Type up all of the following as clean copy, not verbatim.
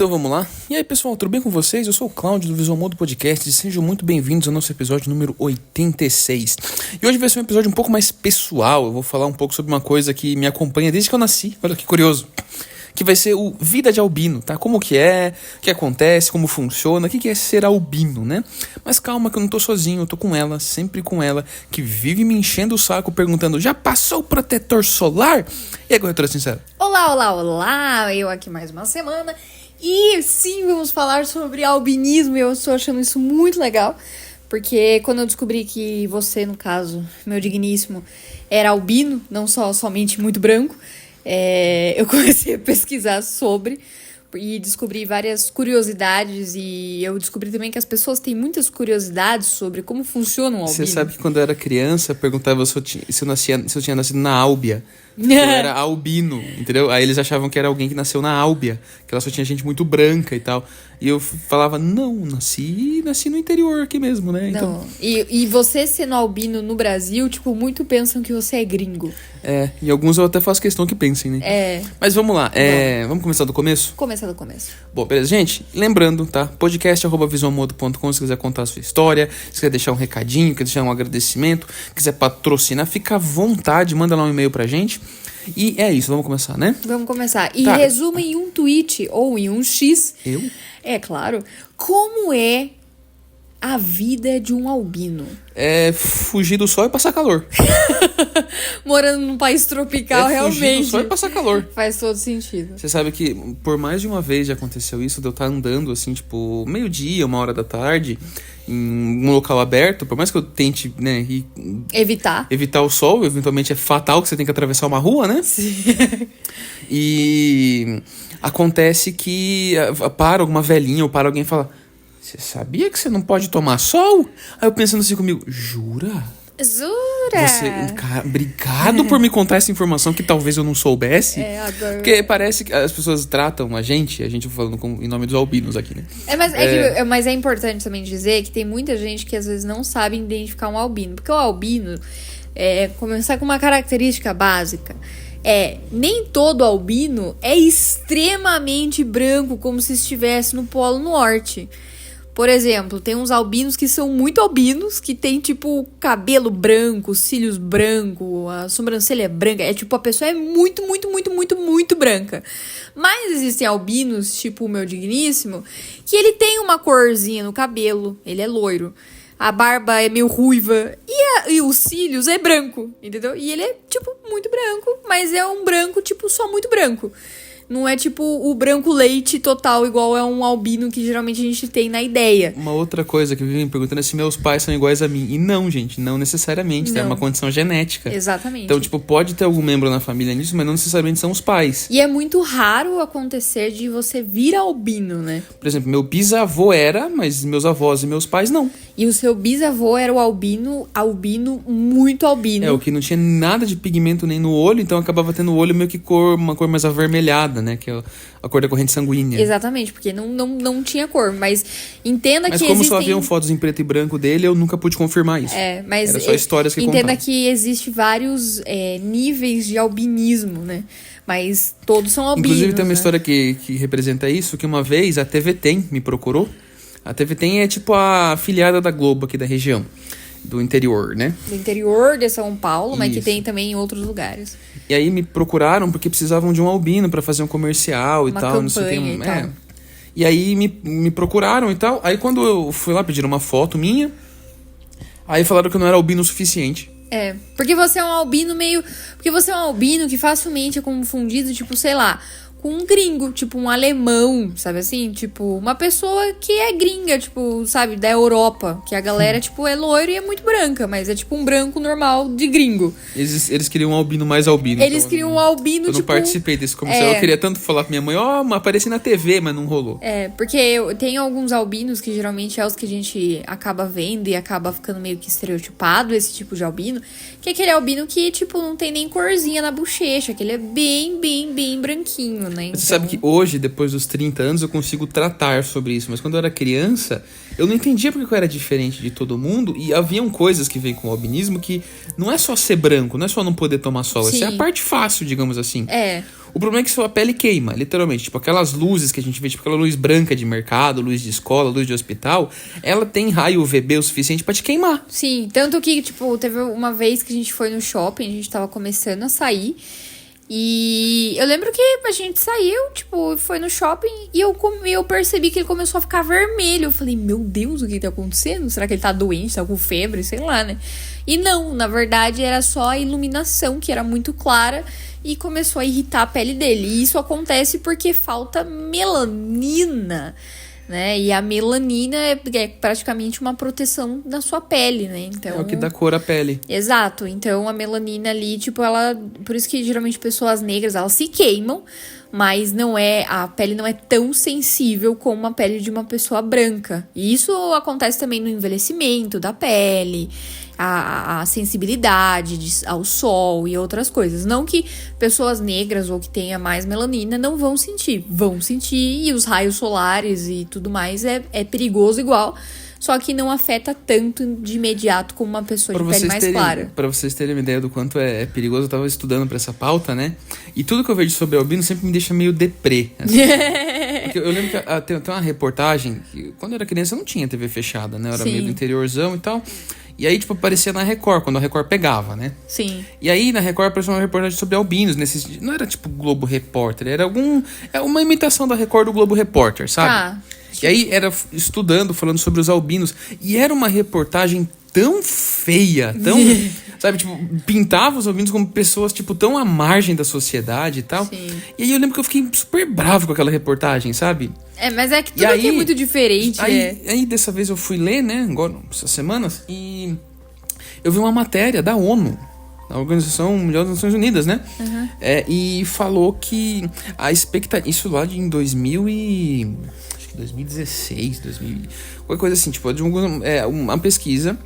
Então vamos lá. E aí pessoal, tudo bem com vocês? Eu sou o Cláudio do Visual Modo Podcast e sejam muito bem-vindos ao nosso episódio número 86. E hoje vai ser um episódio um pouco mais pessoal. Eu vou falar um pouco sobre uma coisa que me acompanha desde que eu nasci. Olha que curioso. Que vai ser o Vida de Albino, tá? Como que é, o que acontece, como funciona, o que é ser albino, né? Mas calma que eu não tô sozinho, eu tô com ela, sempre com ela, que vive me enchendo o saco perguntando, já passou o protetor solar? E aí, corretora sincera? Olá, eu aqui mais uma semana. E sim, vamos falar sobre albinismo, eu estou achando isso muito legal. Porque quando eu descobri que você, no caso, meu digníssimo, era albino, não somente muito branco, eu comecei a pesquisar sobre e descobri várias curiosidades. E eu descobri também que as pessoas têm muitas curiosidades sobre como funciona um albino. Você sabe que quando eu era criança, eu perguntava se eu tinha nascido na Álbia. Eu era albino, entendeu? Aí eles achavam que era alguém que nasceu na Álbia, que ela só tinha gente muito branca e tal. E eu falava, não, nasci no interior aqui mesmo, né? Então... Não. E você sendo albino no Brasil, tipo, muito pensam que você é gringo. E alguns eu até faço questão que pensem, né? Mas vamos lá, vamos começar do começo? Começar do começo. Bom, beleza, gente, lembrando, tá? podcast@visualmodo.com se quiser contar a sua história, se quiser deixar um recadinho, quer deixar um agradecimento, quiser patrocinar, fica à vontade, manda lá um e-mail pra gente. E é isso, vamos começar, né? Vamos começar. E tá. resuma em um tweet ou em um X. Eu? É claro. Como é a vida de um albino? Fugir do sol e passar calor. Morando num país tropical, realmente. Fugir do sol e passar calor. Faz todo sentido. Você sabe que por mais de uma vez já aconteceu isso, de eu estar andando assim, tipo, meio-dia, 1h da tarde, em um local aberto, por mais que eu tente, né, evitar o sol, eventualmente é fatal que você tem que atravessar uma rua, né? Sim. E acontece que para alguma velhinha ou para alguém e fala, você sabia que você não pode tomar sol? Aí eu pensando assim comigo, jura? Jura? Obrigado por me contar essa informação que talvez eu não soubesse. Agora... Porque parece que as pessoas tratam a gente falando em nome dos albinos aqui, né? Mas é importante também dizer que tem muita gente que às vezes não sabe identificar um albino. Porque o albino, começar com uma característica básica, nem todo albino é extremamente branco, como se estivesse no Polo Norte. Por exemplo, tem uns albinos que são muito albinos, que tem, tipo, cabelo branco, cílios branco, a sobrancelha é branca. É tipo, a pessoa é muito, muito, muito, muito, muito branca. Mas existem albinos, tipo o meu digníssimo, que ele tem uma corzinha no cabelo, ele é loiro. A barba é meio ruiva e os cílios é branco, entendeu? E ele é, tipo, muito branco, mas é um branco, tipo, só muito branco. Não é tipo o branco leite total, igual é um albino que geralmente a gente tem na ideia. Uma outra coisa que vivem me perguntando é se meus pais são iguais a mim. E não, gente, não necessariamente. É uma condição genética. Exatamente. Então, tipo, pode ter algum membro na família nisso, mas não necessariamente são os pais. E é muito raro acontecer de você vir albino, né? Por exemplo, meu bisavô era, mas meus avós e meus pais não. E o seu bisavô era o albino muito albino. O que não tinha nada de pigmento nem no olho, então acabava tendo o olho meio que uma cor mais avermelhada, né? Que é a cor da corrente sanguínea. Exatamente, porque não tinha cor. Mas entenda que como existem... só haviam fotos em preto e branco dele, eu nunca pude confirmar isso. Mas era só histórias que entenda contavam. que existe vários níveis de albinismo, né? Mas todos são albinos. Inclusive tem uma né? história que representa isso, que uma vez a TV Tem me procurou. A TV Tem é tipo a afiliada da Globo aqui da região, do interior, né? Do interior de São Paulo, mas Isso. que tem também em outros lugares. E aí me procuraram porque precisavam de um albino pra fazer um comercial e tal, não sei o que. E tal. E aí me procuraram e tal. Aí quando eu fui lá pedir uma foto minha, aí falaram que eu não era albino o suficiente. Porque você é um albino Porque você é um albino que facilmente é confundido, tipo, sei lá, com um gringo, tipo um alemão, sabe assim? Tipo, uma pessoa que é gringa, tipo, sabe, da Europa. Que a galera, tipo, é loiro e é muito branca, mas é tipo um branco normal de gringo. Eles queriam um albino mais albino. Eles queriam um albino, eu tipo... Eu não participei desse comercial. Eu queria tanto falar pra minha mãe, apareci na TV, mas não rolou. Porque tem alguns albinos que geralmente é os que a gente acaba vendo e acaba ficando meio que estereotipado, esse tipo de albino. Que é aquele albino que, tipo, não tem nem corzinha na bochecha, que ele é bem, bem, bem branquinho, né? Você sabe que hoje, depois dos 30 anos, eu consigo tratar sobre isso. Mas quando eu era criança, eu não entendia porque eu era diferente de todo mundo. E haviam coisas que vêm com o albinismo que não é só ser branco, não é só não poder tomar sol. Essa é a parte fácil, digamos assim. O problema é que sua pele queima, literalmente. Tipo, aquelas luzes que a gente vê, tipo aquela luz branca de mercado, luz de escola, luz de hospital, ela tem raio UVB o suficiente pra te queimar. Sim, tanto que, tipo, teve uma vez que a gente foi no shopping, a gente tava começando a sair. E eu lembro que a gente saiu, tipo, foi no shopping e eu percebi que ele começou a ficar vermelho. Eu falei, meu Deus, o que tá acontecendo? Será que ele tá doente, tá com febre, sei lá, né? E não, na verdade era só a iluminação, que era muito clara, e começou a irritar a pele dele. E isso acontece porque falta melanina, né? E a melanina é praticamente uma proteção da sua pele, né? Então, É o que dá cor à pele. exato. Então, a melanina ali, tipo, ela... Por isso que, geralmente, pessoas negras, elas se queimam, mas não é... A pele não é tão sensível como a pele de uma pessoa branca. E isso acontece também no envelhecimento da pele, a sensibilidade ao sol e outras coisas. Não que pessoas negras ou que tenha mais melanina não vão sentir. Vão sentir, e os raios solares e tudo mais é perigoso igual. Só que não afeta tanto de imediato como uma pessoa de pele mais clara. Pra vocês terem uma ideia do quanto é perigoso, eu tava estudando pra essa pauta, né? E tudo que eu vejo sobre albino sempre me deixa meio deprê. Assim. Porque eu lembro que tem uma reportagem que, quando eu era criança, eu não tinha TV fechada, né? Eu era meio do interiorzão e tal. E aí, tipo, aparecia na Record, quando a Record pegava, né? Sim. E aí, na Record, apareceu uma reportagem sobre albinos. Não era, tipo, Globo Repórter. Era uma imitação da Record do Globo Repórter, sabe? Ah. E aí, era estudando, falando sobre os albinos. E era uma reportagem tão feia, tão... sabe, tipo, pintava os albinos como pessoas, tipo, tão à margem da sociedade e tal. Sim. E aí, eu lembro que eu fiquei super bravo com aquela reportagem, sabe? É, mas é que tudo aqui é muito diferente. Aí, dessa vez eu fui ler, né, agora, essas semanas, e eu vi uma matéria da ONU, da Organização Mundial das Nações Unidas, né? Uhum. E falou que a expectativa... Isso lá em 2016, qualquer coisa assim, tipo, de uma pesquisa,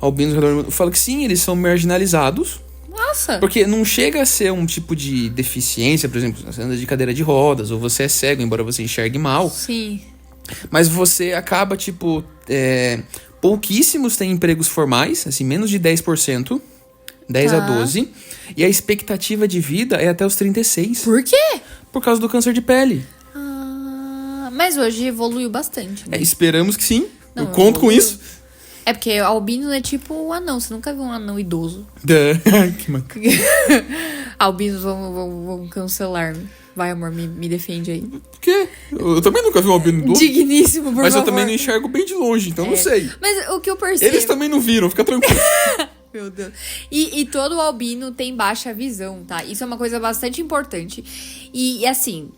albinos ao redor do mundo, fala que sim, eles são marginalizados. Nossa! Porque não chega a ser um tipo de deficiência, por exemplo, você anda de cadeira de rodas, ou você é cego, embora você enxergue mal. Sim. Mas você acaba, tipo, pouquíssimos têm empregos formais, assim, menos de 10%, 10 a 12%, e a expectativa de vida é até os 36. Por quê? Por causa do câncer de pele. Mas hoje evoluiu bastante, né? Esperamos que sim. Não, eu conto com isso. É porque albino é tipo um anão. Você nunca viu um anão idoso. Que mancada. Albinos vão cancelar-me. Vai, amor, me defende aí. Por quê? Eu também nunca vi um albino idoso. Digníssimo, por Mas favor. eu também não enxergo bem de longe, então não sei. Mas o que eu percebo... Eles também não viram, fica tranquilo. Meu Deus. E todo albino tem baixa visão, tá? Isso é uma coisa bastante importante. E assim,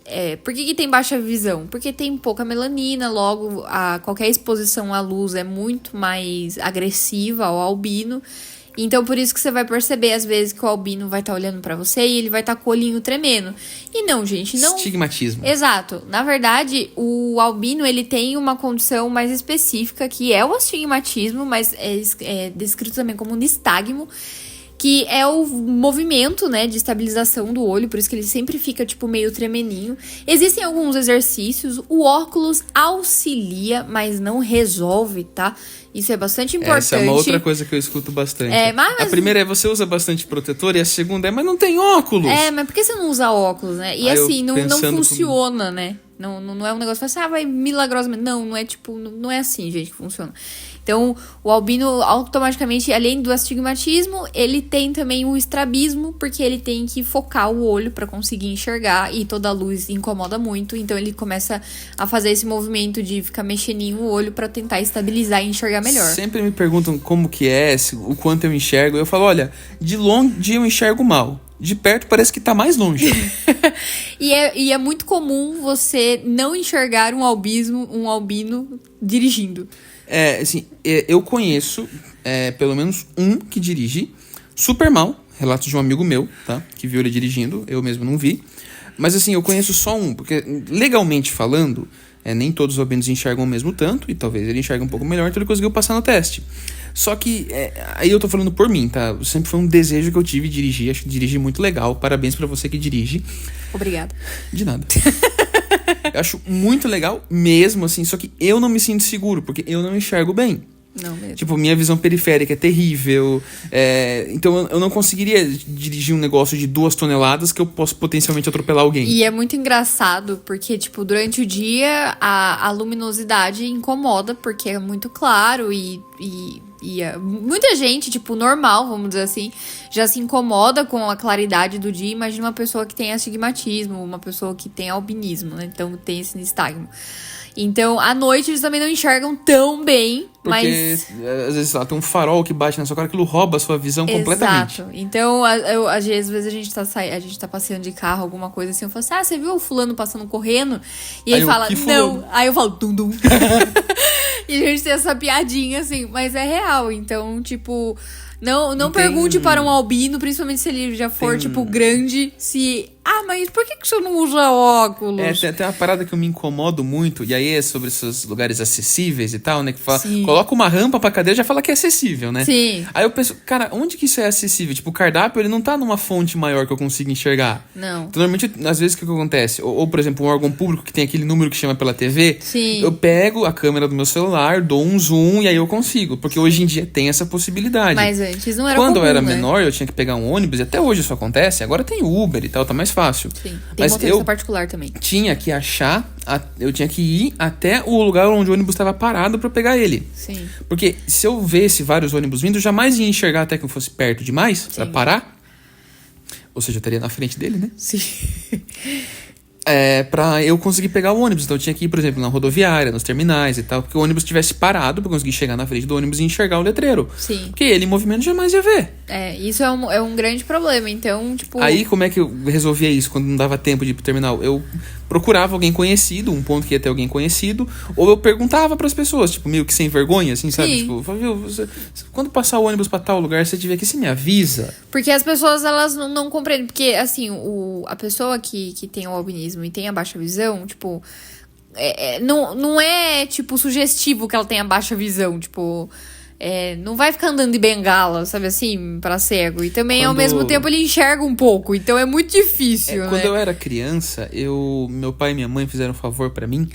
por que tem baixa visão? Porque tem pouca melanina, logo qualquer exposição à luz é muito mais agressiva ao albino. Então, por isso que você vai perceber, às vezes, que o albino vai estar olhando pra você e ele vai estar com o olhinho tremendo. E não, gente, não... Estigmatismo. Exato. Na verdade, o albino, ele tem uma condição mais específica, que é o astigmatismo, mas é descrito também como nistagmo, que é o movimento, né, de estabilização do olho, por isso que ele sempre fica, tipo, meio tremeninho. Existem alguns exercícios, o óculos auxilia, mas não resolve, tá? Isso é bastante importante. Essa é uma outra coisa que eu escuto bastante. Mas... A primeira é você usa bastante protetor, e a segunda mas não tem óculos. Mas por que você não usa óculos, né? E assim, não funciona, né? Não é um negócio que você vai milagrosamente. Não é tipo, não é assim, gente, que funciona. Então, o albino, automaticamente, além do astigmatismo, ele tem também o estrabismo, porque ele tem que focar o olho para conseguir enxergar, e toda a luz incomoda muito, então ele começa a fazer esse movimento de ficar mexendo o olho para tentar estabilizar e enxergar melhor. Sempre me perguntam como que é, o quanto eu enxergo. Eu falo, olha, de longe eu enxergo mal. De perto parece que tá mais longe. E é muito comum você não enxergar um albino dirigindo. Assim, eu conheço pelo menos um que dirige super mal. Relato de um amigo meu, tá? Que viu ele dirigindo, eu mesmo não vi. Mas assim, eu conheço só um, porque legalmente falando, nem todos os albinos enxergam o mesmo tanto, e talvez ele enxergue um pouco melhor, então ele conseguiu passar no teste. Só que, aí eu tô falando por mim, tá? Sempre foi um desejo que eu tive de dirigir, acho que dirigir muito legal. Parabéns pra você que dirige. Obrigada. De nada. Eu acho muito legal mesmo, assim, só que eu não me sinto seguro, porque eu não enxergo bem. Não mesmo. Tipo, minha visão periférica é terrível. Então eu não conseguiria dirigir um negócio de 2 toneladas que eu posso potencialmente atropelar alguém. E é muito engraçado, porque, tipo, durante o dia a luminosidade incomoda, porque é muito claro muita gente, tipo, normal, vamos dizer assim, já se incomoda com a claridade do dia. Imagina uma pessoa que tem astigmatismo, uma pessoa que tem albinismo, né? Então tem esse nistagmo. Então, à noite eles também não enxergam tão bem, porque, às vezes, lá tem um farol que bate na sua cara, aquilo rouba a sua visão completamente. Exato. Então, às vezes a gente tá passeando de carro, alguma coisa assim, eu falo assim, você viu o fulano passando correndo? E ele fala, não. Aí eu falo, dum. E a gente tem essa piadinha, assim, mas é real. Então, tipo, não pergunte para um albino, principalmente se ele já for, tipo, grande, se... mas por que você não usa óculos? Tem uma parada que eu me incomodo muito, e aí é sobre esses lugares acessíveis e tal, né? Que fala, coloca uma rampa pra cadeira e já fala que é acessível, né? Sim. Aí eu penso, cara, onde que isso é acessível? Tipo, o cardápio, ele não tá numa fonte maior que eu consiga enxergar. Não. Então, normalmente, às vezes, o que acontece? Ou, por exemplo, um órgão público que tem aquele número que chama pela TV. Sim. Eu pego a câmera do meu celular, dou um zoom e aí eu consigo. Porque hoje em dia tem essa possibilidade. Mas antes não era Quando comum, eu era né? menor, eu tinha que pegar um ônibus, e até hoje isso acontece. Agora tem Uber e tal, tá mais fácil. Sim. Tem Mas motorista particular também. Tinha que eu tinha que ir até o lugar onde o ônibus estava parado pra pegar ele. Sim. Porque se eu visse vários ônibus vindo, eu jamais ia enxergar até que eu fosse perto demais pra parar. Ou seja, eu estaria na frente dele, né? Sim. Pra eu conseguir pegar o ônibus. Então eu tinha que ir, por exemplo, na rodoviária, nos terminais e tal, porque o ônibus estivesse parado pra eu conseguir chegar na frente do ônibus e enxergar o letreiro. Sim. Porque ele em movimento jamais ia ver. Isso é um grande problema. Então, tipo... Aí, como é que eu resolvia isso quando não dava tempo de ir pro terminal? Eu procurava alguém conhecido, um ponto que ia ter alguém conhecido, ou eu perguntava pras pessoas, tipo, meio que sem vergonha, assim, sabe? Sim. Tipo, viu, quando passar o ônibus pra tal lugar, se tiver aqui, você me avisa. Porque as pessoas, elas não compreendem. Porque, assim, a pessoa que tem o albinismo e tem a baixa visão, tipo... não é, tipo, sugestivo que ela tenha baixa visão, tipo... não vai ficar andando de bengala, sabe assim, pra cego. E também, ao mesmo tempo, ele enxerga um pouco. Então, é muito difícil, né? Quando eu era criança, meu pai e minha mãe fizeram um favor pra mim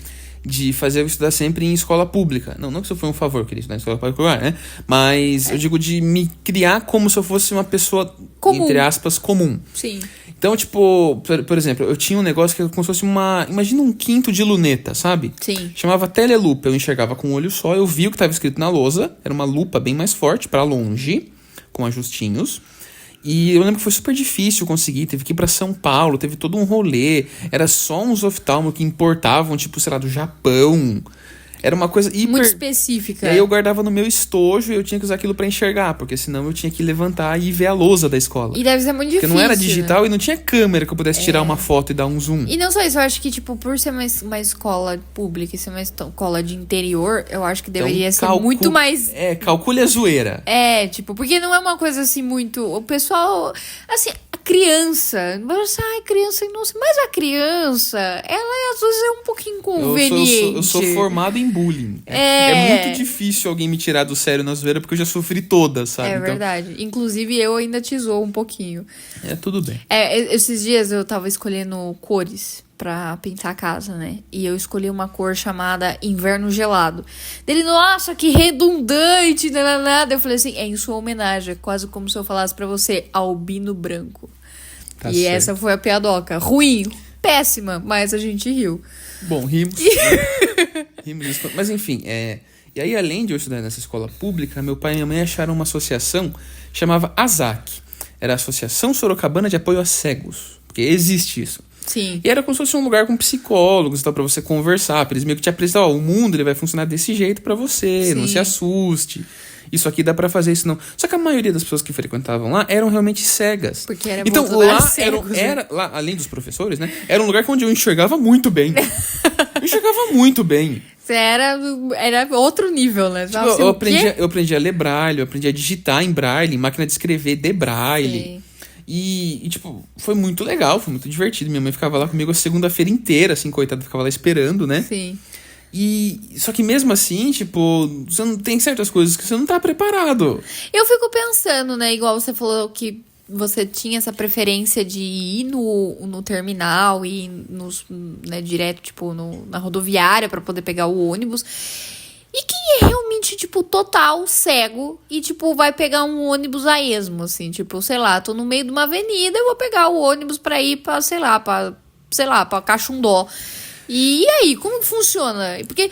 de fazer eu estudar sempre em escola pública. Não que isso foi um favor, eu queria estudar em escola particular, né? Mas eu digo de me criar como se eu fosse uma pessoa, entre aspas, comum. Sim. Então, tipo, por exemplo, eu tinha um negócio que era como se fosse imagina um quinto de luneta, sabe? Sim. Chamava telelupa. Eu enxergava com um olho só, eu via o que estava escrito na lousa. Era uma lupa bem mais forte, pra longe, com ajustinhos. E eu lembro que foi super difícil conseguir. Teve que ir pra São Paulo, teve todo um rolê. Era só uns oftalmos que importavam, tipo, sei lá, do Japão. Era uma coisa muito específica. E aí eu guardava no meu estojo e eu tinha que usar aquilo pra enxergar, porque senão eu tinha que levantar e ver a lousa da escola. E deve ser muito difícil. Porque não era digital, né? E não tinha câmera que eu pudesse tirar uma foto e dar um zoom. E não só isso, eu acho que, tipo, por ser uma escola pública e ser uma escola de interior, eu acho que deveria ser muito mais... Calcule a zoeira. Tipo, porque não é uma coisa assim muito... O pessoal, assim... Criança, criança inocente, mas a criança, ela às vezes é um pouquinho inconveniente. Eu sou formado em bullying. É muito difícil alguém me tirar do sério na zoeira, porque eu já sofri todas, sabe? É verdade. Inclusive, eu ainda te zoo um pouquinho. Tudo bem. Esses dias eu tava escolhendo cores pra pintar a casa, né? E eu escolhi uma cor chamada Inverno Gelado. Dele, nossa, que redundante, nada. Eu falei assim, em sua homenagem, quase como se eu falasse pra você, albino branco. Tá e certo. essa foi a piadoca. Ruim, péssima, mas a gente riu. Bom, rimos. Rimos. Mas enfim, E aí, além de eu estudar nessa escola pública, meu pai e minha mãe acharam uma associação, chamava ASAC. Era a Associação Sorocabana de Apoio a Cegos. Porque existe isso. Sim. E era como se fosse um lugar com psicólogos, então, pra você conversar, pra eles meio que te apresentar, o mundo ele vai funcionar desse jeito pra você, Sim. não se assuste. Isso aqui dá pra fazer, isso não. Só que a maioria das pessoas que frequentavam lá eram realmente cegas. Porque era então lá era lá, além dos professores, né? Era um lugar onde eu enxergava muito bem. Eu enxergava muito bem. Era outro nível, né? Tipo, eu aprendi a ler braille, eu aprendi a digitar em braille, em máquina de escrever de braille. Sim. E, tipo, foi muito legal, foi muito divertido. Minha mãe ficava lá comigo a segunda-feira inteira, assim, coitada, ficava lá esperando, né? Sim. Só que mesmo assim, tipo, você não tem certas coisas que você não tá preparado. Eu fico pensando, né? Igual você falou que você tinha essa preferência de ir no terminal e direto, tipo, na rodoviária pra poder pegar o ônibus. E quem realmente totalmente, tipo, total cego e, tipo, vai pegar um ônibus a esmo, assim, tipo, sei lá, tô no meio de uma avenida, eu vou pegar o ônibus pra ir pra, sei lá, pra Caxundó. E aí, como que funciona? Porque,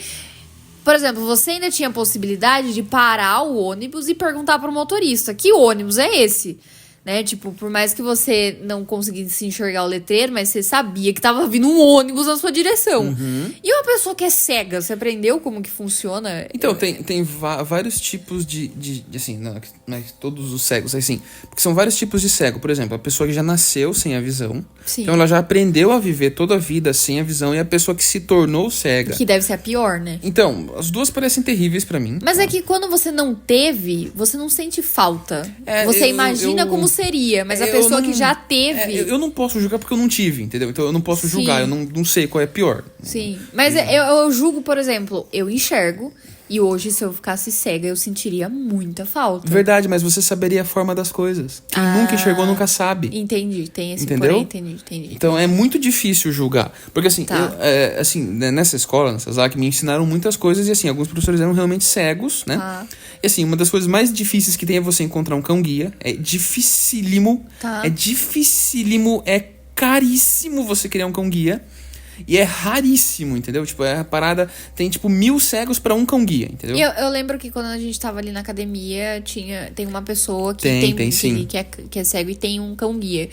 por exemplo, você ainda tinha a possibilidade de parar o ônibus e perguntar pro motorista, que ônibus é esse? Né? Tipo, por mais que você não conseguisse enxergar o letreiro, mas você sabia que tava vindo um ônibus na sua direção. E uma pessoa que é cega, você aprendeu como que funciona? Então, tem vários tipos de assim, não é todos os cegos, assim, porque são vários tipos de cego. Por exemplo, a pessoa que já nasceu sem a visão, Sim. então ela já aprendeu a viver toda a vida sem a visão, e a pessoa que se tornou cega. Que deve ser a pior, né? Então, as duas parecem terríveis pra mim. Mas é que quando você não teve, você não sente falta. Você imagina como seria, mas a pessoa que já teve... eu não posso julgar porque eu não tive, entendeu? Então eu não posso Sim. julgar, eu não sei qual é pior. Sim, mas eu julgo, por exemplo, eu enxergo e hoje se eu ficasse cega eu sentiria muita falta. Verdade, mas você saberia a forma das coisas. Quem nunca enxergou nunca sabe. Entendi, tem esse Entendeu? porém, entendi. Então é muito difícil julgar. Porque assim, Tá. nessa escola, nessa ZAC, me ensinaram muitas coisas e assim, alguns professores eram realmente cegos, né? Tá. E assim, uma das coisas mais difíceis que tem é você encontrar um cão-guia. É dificílimo. Tá. É dificílimo, é caríssimo você criar um cão-guia. E é raríssimo, entendeu? Tipo, a parada tem, tipo, 1000 cegos pra um cão-guia, entendeu? Eu lembro que quando a gente tava ali na academia, tem uma pessoa que sim. que é cego e tem um cão-guia.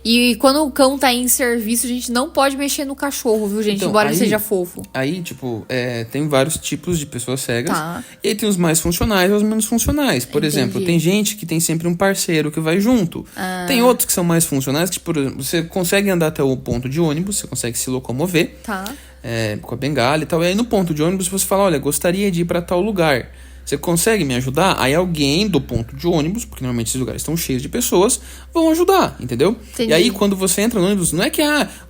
E quando o cão tá em serviço, a gente não pode mexer no cachorro, viu, gente? Então, Embora ele seja fofo. Aí, tipo, tem vários tipos de pessoas cegas. Tá. E aí tem os mais funcionais e os menos funcionais. Por Entendi. exemplo, tem gente que tem sempre um parceiro que vai junto. Tem outros que são mais funcionais, que, por exemplo, você consegue andar até o ponto de ônibus, você consegue se locomover. Tá. Com a bengala e tal. E aí no ponto de ônibus você fala, olha, gostaria de ir pra tal lugar. Você consegue me ajudar? Aí alguém do ponto de ônibus, porque normalmente esses lugares estão cheios de pessoas, vão ajudar, entendeu? Entendi. E aí quando você entra no ônibus, não é que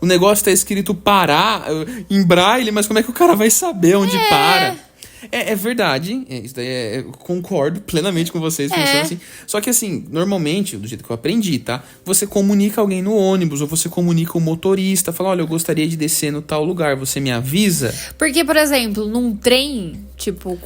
o negócio tá escrito parar em braille, mas como é que o cara vai saber onde para? É verdade, isso daí eu concordo plenamente com vocês, funciona assim. Só que assim, normalmente, do jeito que eu aprendi, tá? Você comunica alguém no ônibus, ou você comunica o motorista, fala, olha, eu gostaria de descer no tal lugar, você me avisa? Porque, por exemplo, num trem, tipo...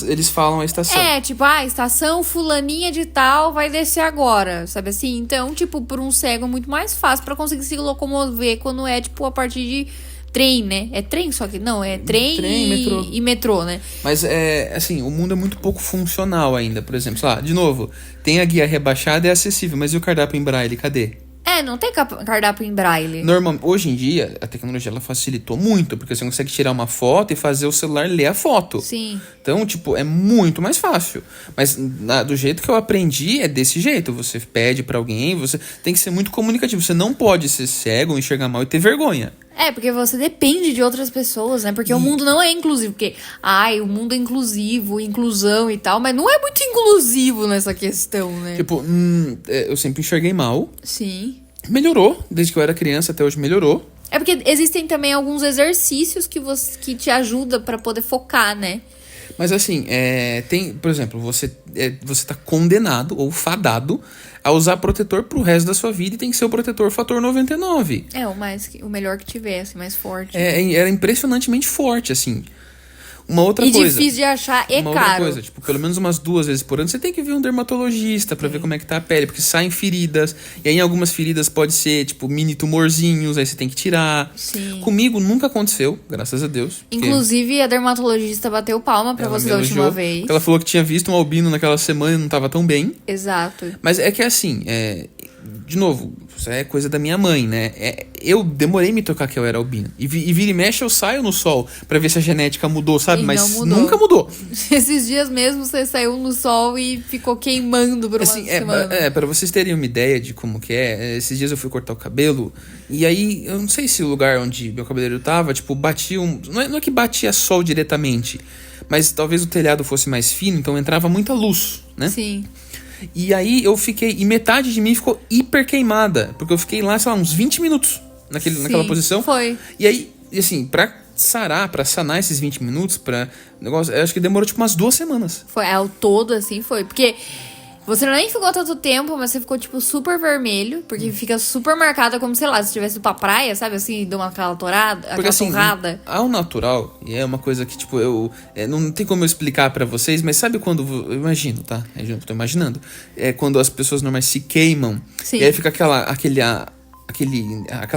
Eles falam a estação. Tipo, estação fulaninha de tal vai descer agora, sabe assim? Então, tipo, por um cego é muito mais fácil pra conseguir se locomover quando é, tipo, a partir de trem, né? É trem, só que não, é trem e metrô, né? Mas, assim, o mundo é muito pouco funcional ainda, por exemplo. Sei lá, de novo, tem a guia rebaixada e é acessível, mas e o cardápio em braille, cadê? Não tem cardápio em braille. Hoje em dia, a tecnologia ela facilitou muito, porque você consegue tirar uma foto e fazer o celular ler a foto. Sim. Então, tipo, é muito mais fácil. Mas do jeito que eu aprendi, é desse jeito. Você pede pra alguém, você tem que ser muito comunicativo. Você não pode ser cego, enxergar mal e ter vergonha. Porque você depende de outras pessoas, né? Porque o mundo não é inclusivo. Porque, o mundo é inclusivo, inclusão e tal, mas não é muito inclusivo nessa questão, né? Tipo, eu sempre enxerguei mal. Sim. Melhorou, desde que eu era criança até hoje melhorou. É porque existem também alguns exercícios que te ajudam pra poder focar, né? Mas assim, tem, por exemplo, você tá condenado ou fadado a usar protetor pro resto da sua vida e tem que ser o protetor fator 99. O melhor que tivesse, mais forte. Era impressionantemente forte, assim. Uma outra e coisa. difícil de achar uma caro. Outra coisa, tipo, pelo menos umas 2 vezes por ano você tem que ver um dermatologista pra ver como é que tá a pele, porque saem feridas, e aí em algumas feridas pode ser, tipo, mini tumorzinhos, aí você tem que tirar. Sim. Comigo nunca aconteceu, graças a Deus. Inclusive, a dermatologista bateu palma pra você da última vez. Ela falou que tinha visto um albino naquela semana e não tava tão bem. Exato. Mas é que assim, de novo, isso é coisa da minha mãe, né? Eu demorei a me tocar que eu era albino. E vira e mexe eu saio no sol pra ver se a genética mudou, sabe? E mas não mudou. nunca mudou. Esses dias mesmo você saiu no sol e ficou queimando por uma semana. Pra vocês terem uma ideia de como que esses dias eu fui cortar o cabelo e aí, eu não sei se o lugar onde meu cabeleireiro tava, tipo, batia não é que batia sol diretamente, mas talvez o telhado fosse mais fino, então entrava muita luz, né? Sim. E aí e metade de mim ficou hiper queimada, porque eu fiquei lá, sei lá, uns 20 minutos naquela posição. Foi. E aí, assim, pra sanar esses 20 minutos, eu acho que demorou tipo umas 2 semanas. Foi, ao todo, assim, foi. Porque Você nem ficou tanto tempo, mas você ficou, tipo, super vermelho. Porque fica super marcada como, sei lá, se tivesse ido pra praia, sabe? Assim, deu aquela torrada, Porque aquela assim, torrada. ao natural, e é uma coisa que, tipo, não tem como eu explicar pra vocês, mas sabe quando, eu imagino, tá? Eu tô imaginando. É quando as pessoas normais se queimam, Sim. e aí fica aquela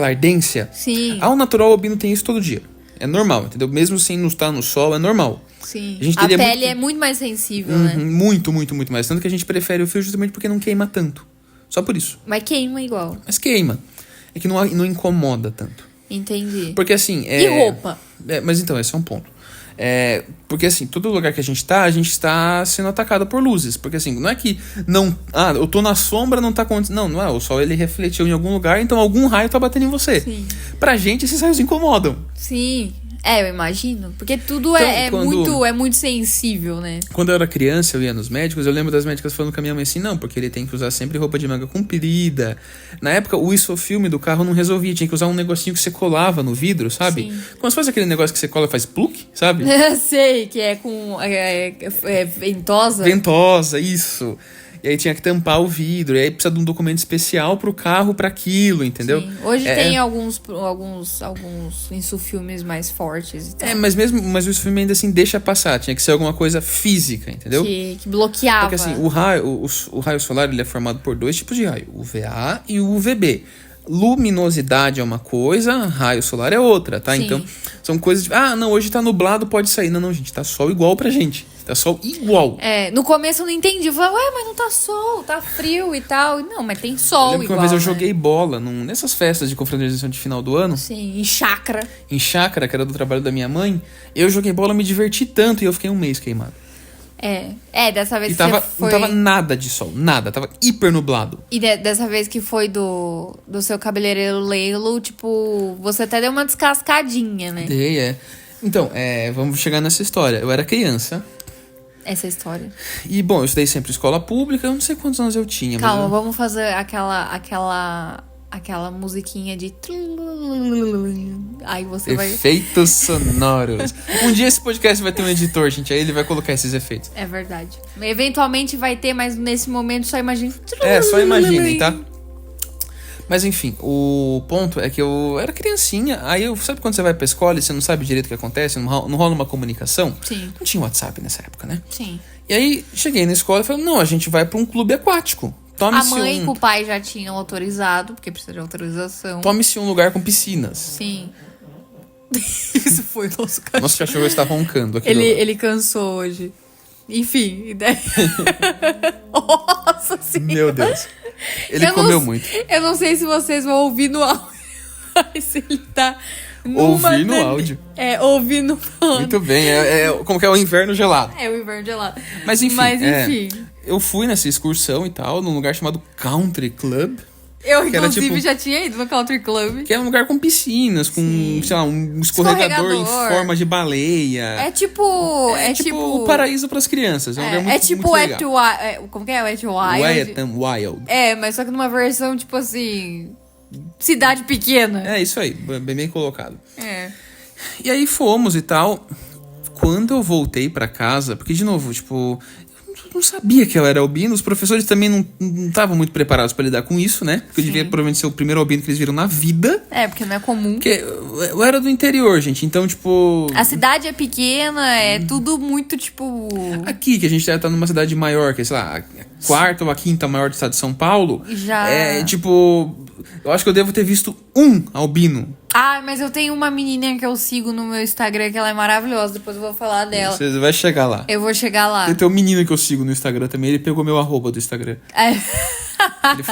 ardência. Sim. Ao natural, o albino tem isso todo dia. É normal, entendeu? Mesmo sem não estar no sol, é normal. Sim. A gente A teria pele é muito mais sensível, né? Muito, muito, muito mais. Tanto que a gente prefere o frio justamente porque não queima tanto. Só por isso. Mas queima igual. Mas queima. É que não incomoda tanto. Entendi. Porque assim... E roupa? Mas então, esse é um ponto. Porque assim, todo lugar que a gente está sendo atacado por luzes. Porque assim, não é que não... Ah, eu tô na sombra, não tá acontecendo... Não é. O sol, ele refletiu em algum lugar, então algum raio tá batendo em você. Sim. Pra gente, esses raios incomodam. Sim. Eu imagino. Porque tudo Então, é muito sensível, né? Quando eu era criança, eu ia nos médicos, eu lembro das médicas falando com a minha mãe assim, não, porque ele tem que usar sempre roupa de manga comprida. Na época, o isofilme do carro não resolvia, tinha que usar um negocinho que você colava no vidro, sabe? Sim. Como se fosse aquele negócio que você cola e faz pluk, sabe? Sei, que é com... É ventosa. Ventosa, isso. E aí tinha que tampar o vidro, e aí precisa de um documento especial pro carro, pra aquilo, entendeu? Sim. Hoje tem alguns insufilmes mais fortes e tal. Mas o isofilme ainda assim deixa passar, tinha que ser alguma coisa física, entendeu? Que bloqueava. Porque assim, o raio solar ele é formado por dois tipos de raio, o UVA e o UVB. Luminosidade é uma coisa, raio solar é outra, tá? Sim. Então, são coisas de... Ah, não, hoje tá nublado, pode sair. Não, gente, tá sol igual pra gente. Tá sol igual. No começo eu não entendi. Eu falei, mas não tá sol, tá frio e tal. Não, mas tem sol Eu lembro que igual, uma vez eu né? joguei bola nessas festas de confraternização de final do ano, Sim, em chácara. em chácara, que era do trabalho da minha mãe. Eu joguei bola, me diverti tanto e eu fiquei um mês queimado. Dessa vez E que você foi... não tava nada de sol, nada. Tava hiper nublado. E dessa vez que foi do seu cabeleireiro Leilo, tipo, você até deu uma descascadinha, né? Então, vamos chegar nessa história. Eu era criança. Essa história. E, bom, eu estudei sempre em escola pública. Eu não sei quantos anos eu tinha. Calma, mas vamos fazer aquela musiquinha de... Aí você vai... Efeitos sonoros. Um dia esse podcast vai ter um editor, gente. Aí ele vai colocar esses efeitos. É verdade. Eventualmente vai ter, mas nesse momento só imagine... Só imaginem, tá? Mas enfim, o ponto é que eu era criancinha. Aí sabe quando você vai pra escola e você não sabe direito o que acontece? Não rola uma comunicação? Sim. Não tinha WhatsApp nessa época, né? Sim. E aí cheguei na escola e falei, não, a gente vai pra um clube aquático. A mãe e o pai já tinham autorizado, porque precisa de autorização. Tome-se um lugar com piscinas. Sim. Isso foi o nosso cachorro. Nosso cachorro está roncando aqui. Ele cansou hoje. Enfim. Nossa senhora. Meu Deus. Ele comeu muito. Eu não sei se vocês vão ouvir no áudio. Mas ele tá... Ouvir no áudio. Ouvir no áudio. Muito bem. Como que é o inverno gelado. O inverno gelado. Mas enfim. enfim. Eu fui nessa excursão e tal, num lugar chamado Country Club. Eu, que era, inclusive, tipo, já tinha ido no Country Club. Que é um lugar com piscinas, com, sei lá, um escorregador em forma de baleia. É tipo o paraíso pras crianças. É um lugar muito, tipo muito legal. como que é? Wet Wild? Wet n Wild. Mas só que numa versão, tipo assim... Cidade pequena. É isso aí, bem colocado. E aí fomos e tal. Quando eu voltei pra casa, porque de novo, tipo... não sabia que eu era albino. Os professores também não estavam muito preparados pra lidar com isso, né? Porque eu devia provavelmente ser o primeiro albino que eles viram na vida. Porque não é comum. Porque eu era do interior, gente. Então, tipo... A cidade é pequena, é tudo muito, tipo... Aqui, que a gente tá numa cidade maior, que é, sei lá, a quarta ou a quinta maior do estado de São Paulo. Já... tipo... Eu acho que eu devo ter visto um albino. Mas eu tenho uma menininha que eu sigo no meu Instagram, que ela é maravilhosa. Depois eu vou falar dela. Você vai chegar lá. Eu vou chegar lá. Tem um menino que eu sigo no Instagram também. Ele pegou meu arroba do Instagram.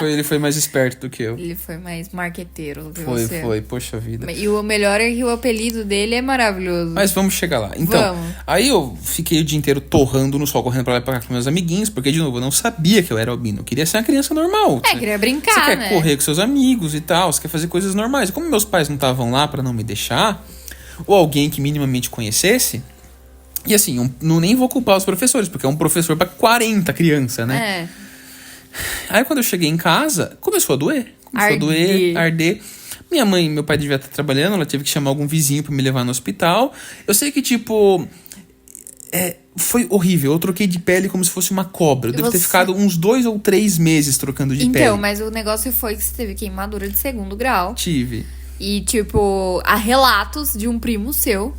Ele foi mais esperto do que eu. Ele foi mais marqueteiro do que Foi, você. foi. Poxa vida. E o melhor é que o apelido dele é maravilhoso. Mas vamos chegar lá. Então, aí eu fiquei o dia inteiro torrando no sol, correndo pra lá e pra cá com meus amiguinhos, porque, de novo, eu não sabia que eu era albino. Eu queria ser uma criança normal. Queria brincar, Você quer né? correr com seus amigos e tal, você quer fazer coisas normais. Como meus pais não estavam lá pra não me deixar, ou alguém que minimamente conhecesse... E assim, nem vou culpar os professores, porque é um professor pra 40 crianças, né? Aí quando eu cheguei em casa, começou a doer. Arder. Minha mãe e meu pai deviam estar trabalhando, ela teve que chamar algum vizinho pra me levar no hospital. Eu sei que, tipo... Foi horrível. Eu troquei de pele como se fosse uma cobra. Eu devo ter ficado uns 2 ou 3 meses trocando de pele. Então, mas o negócio foi que você teve queimadura de 2º grau. Tive. E, tipo, há relatos de um primo seu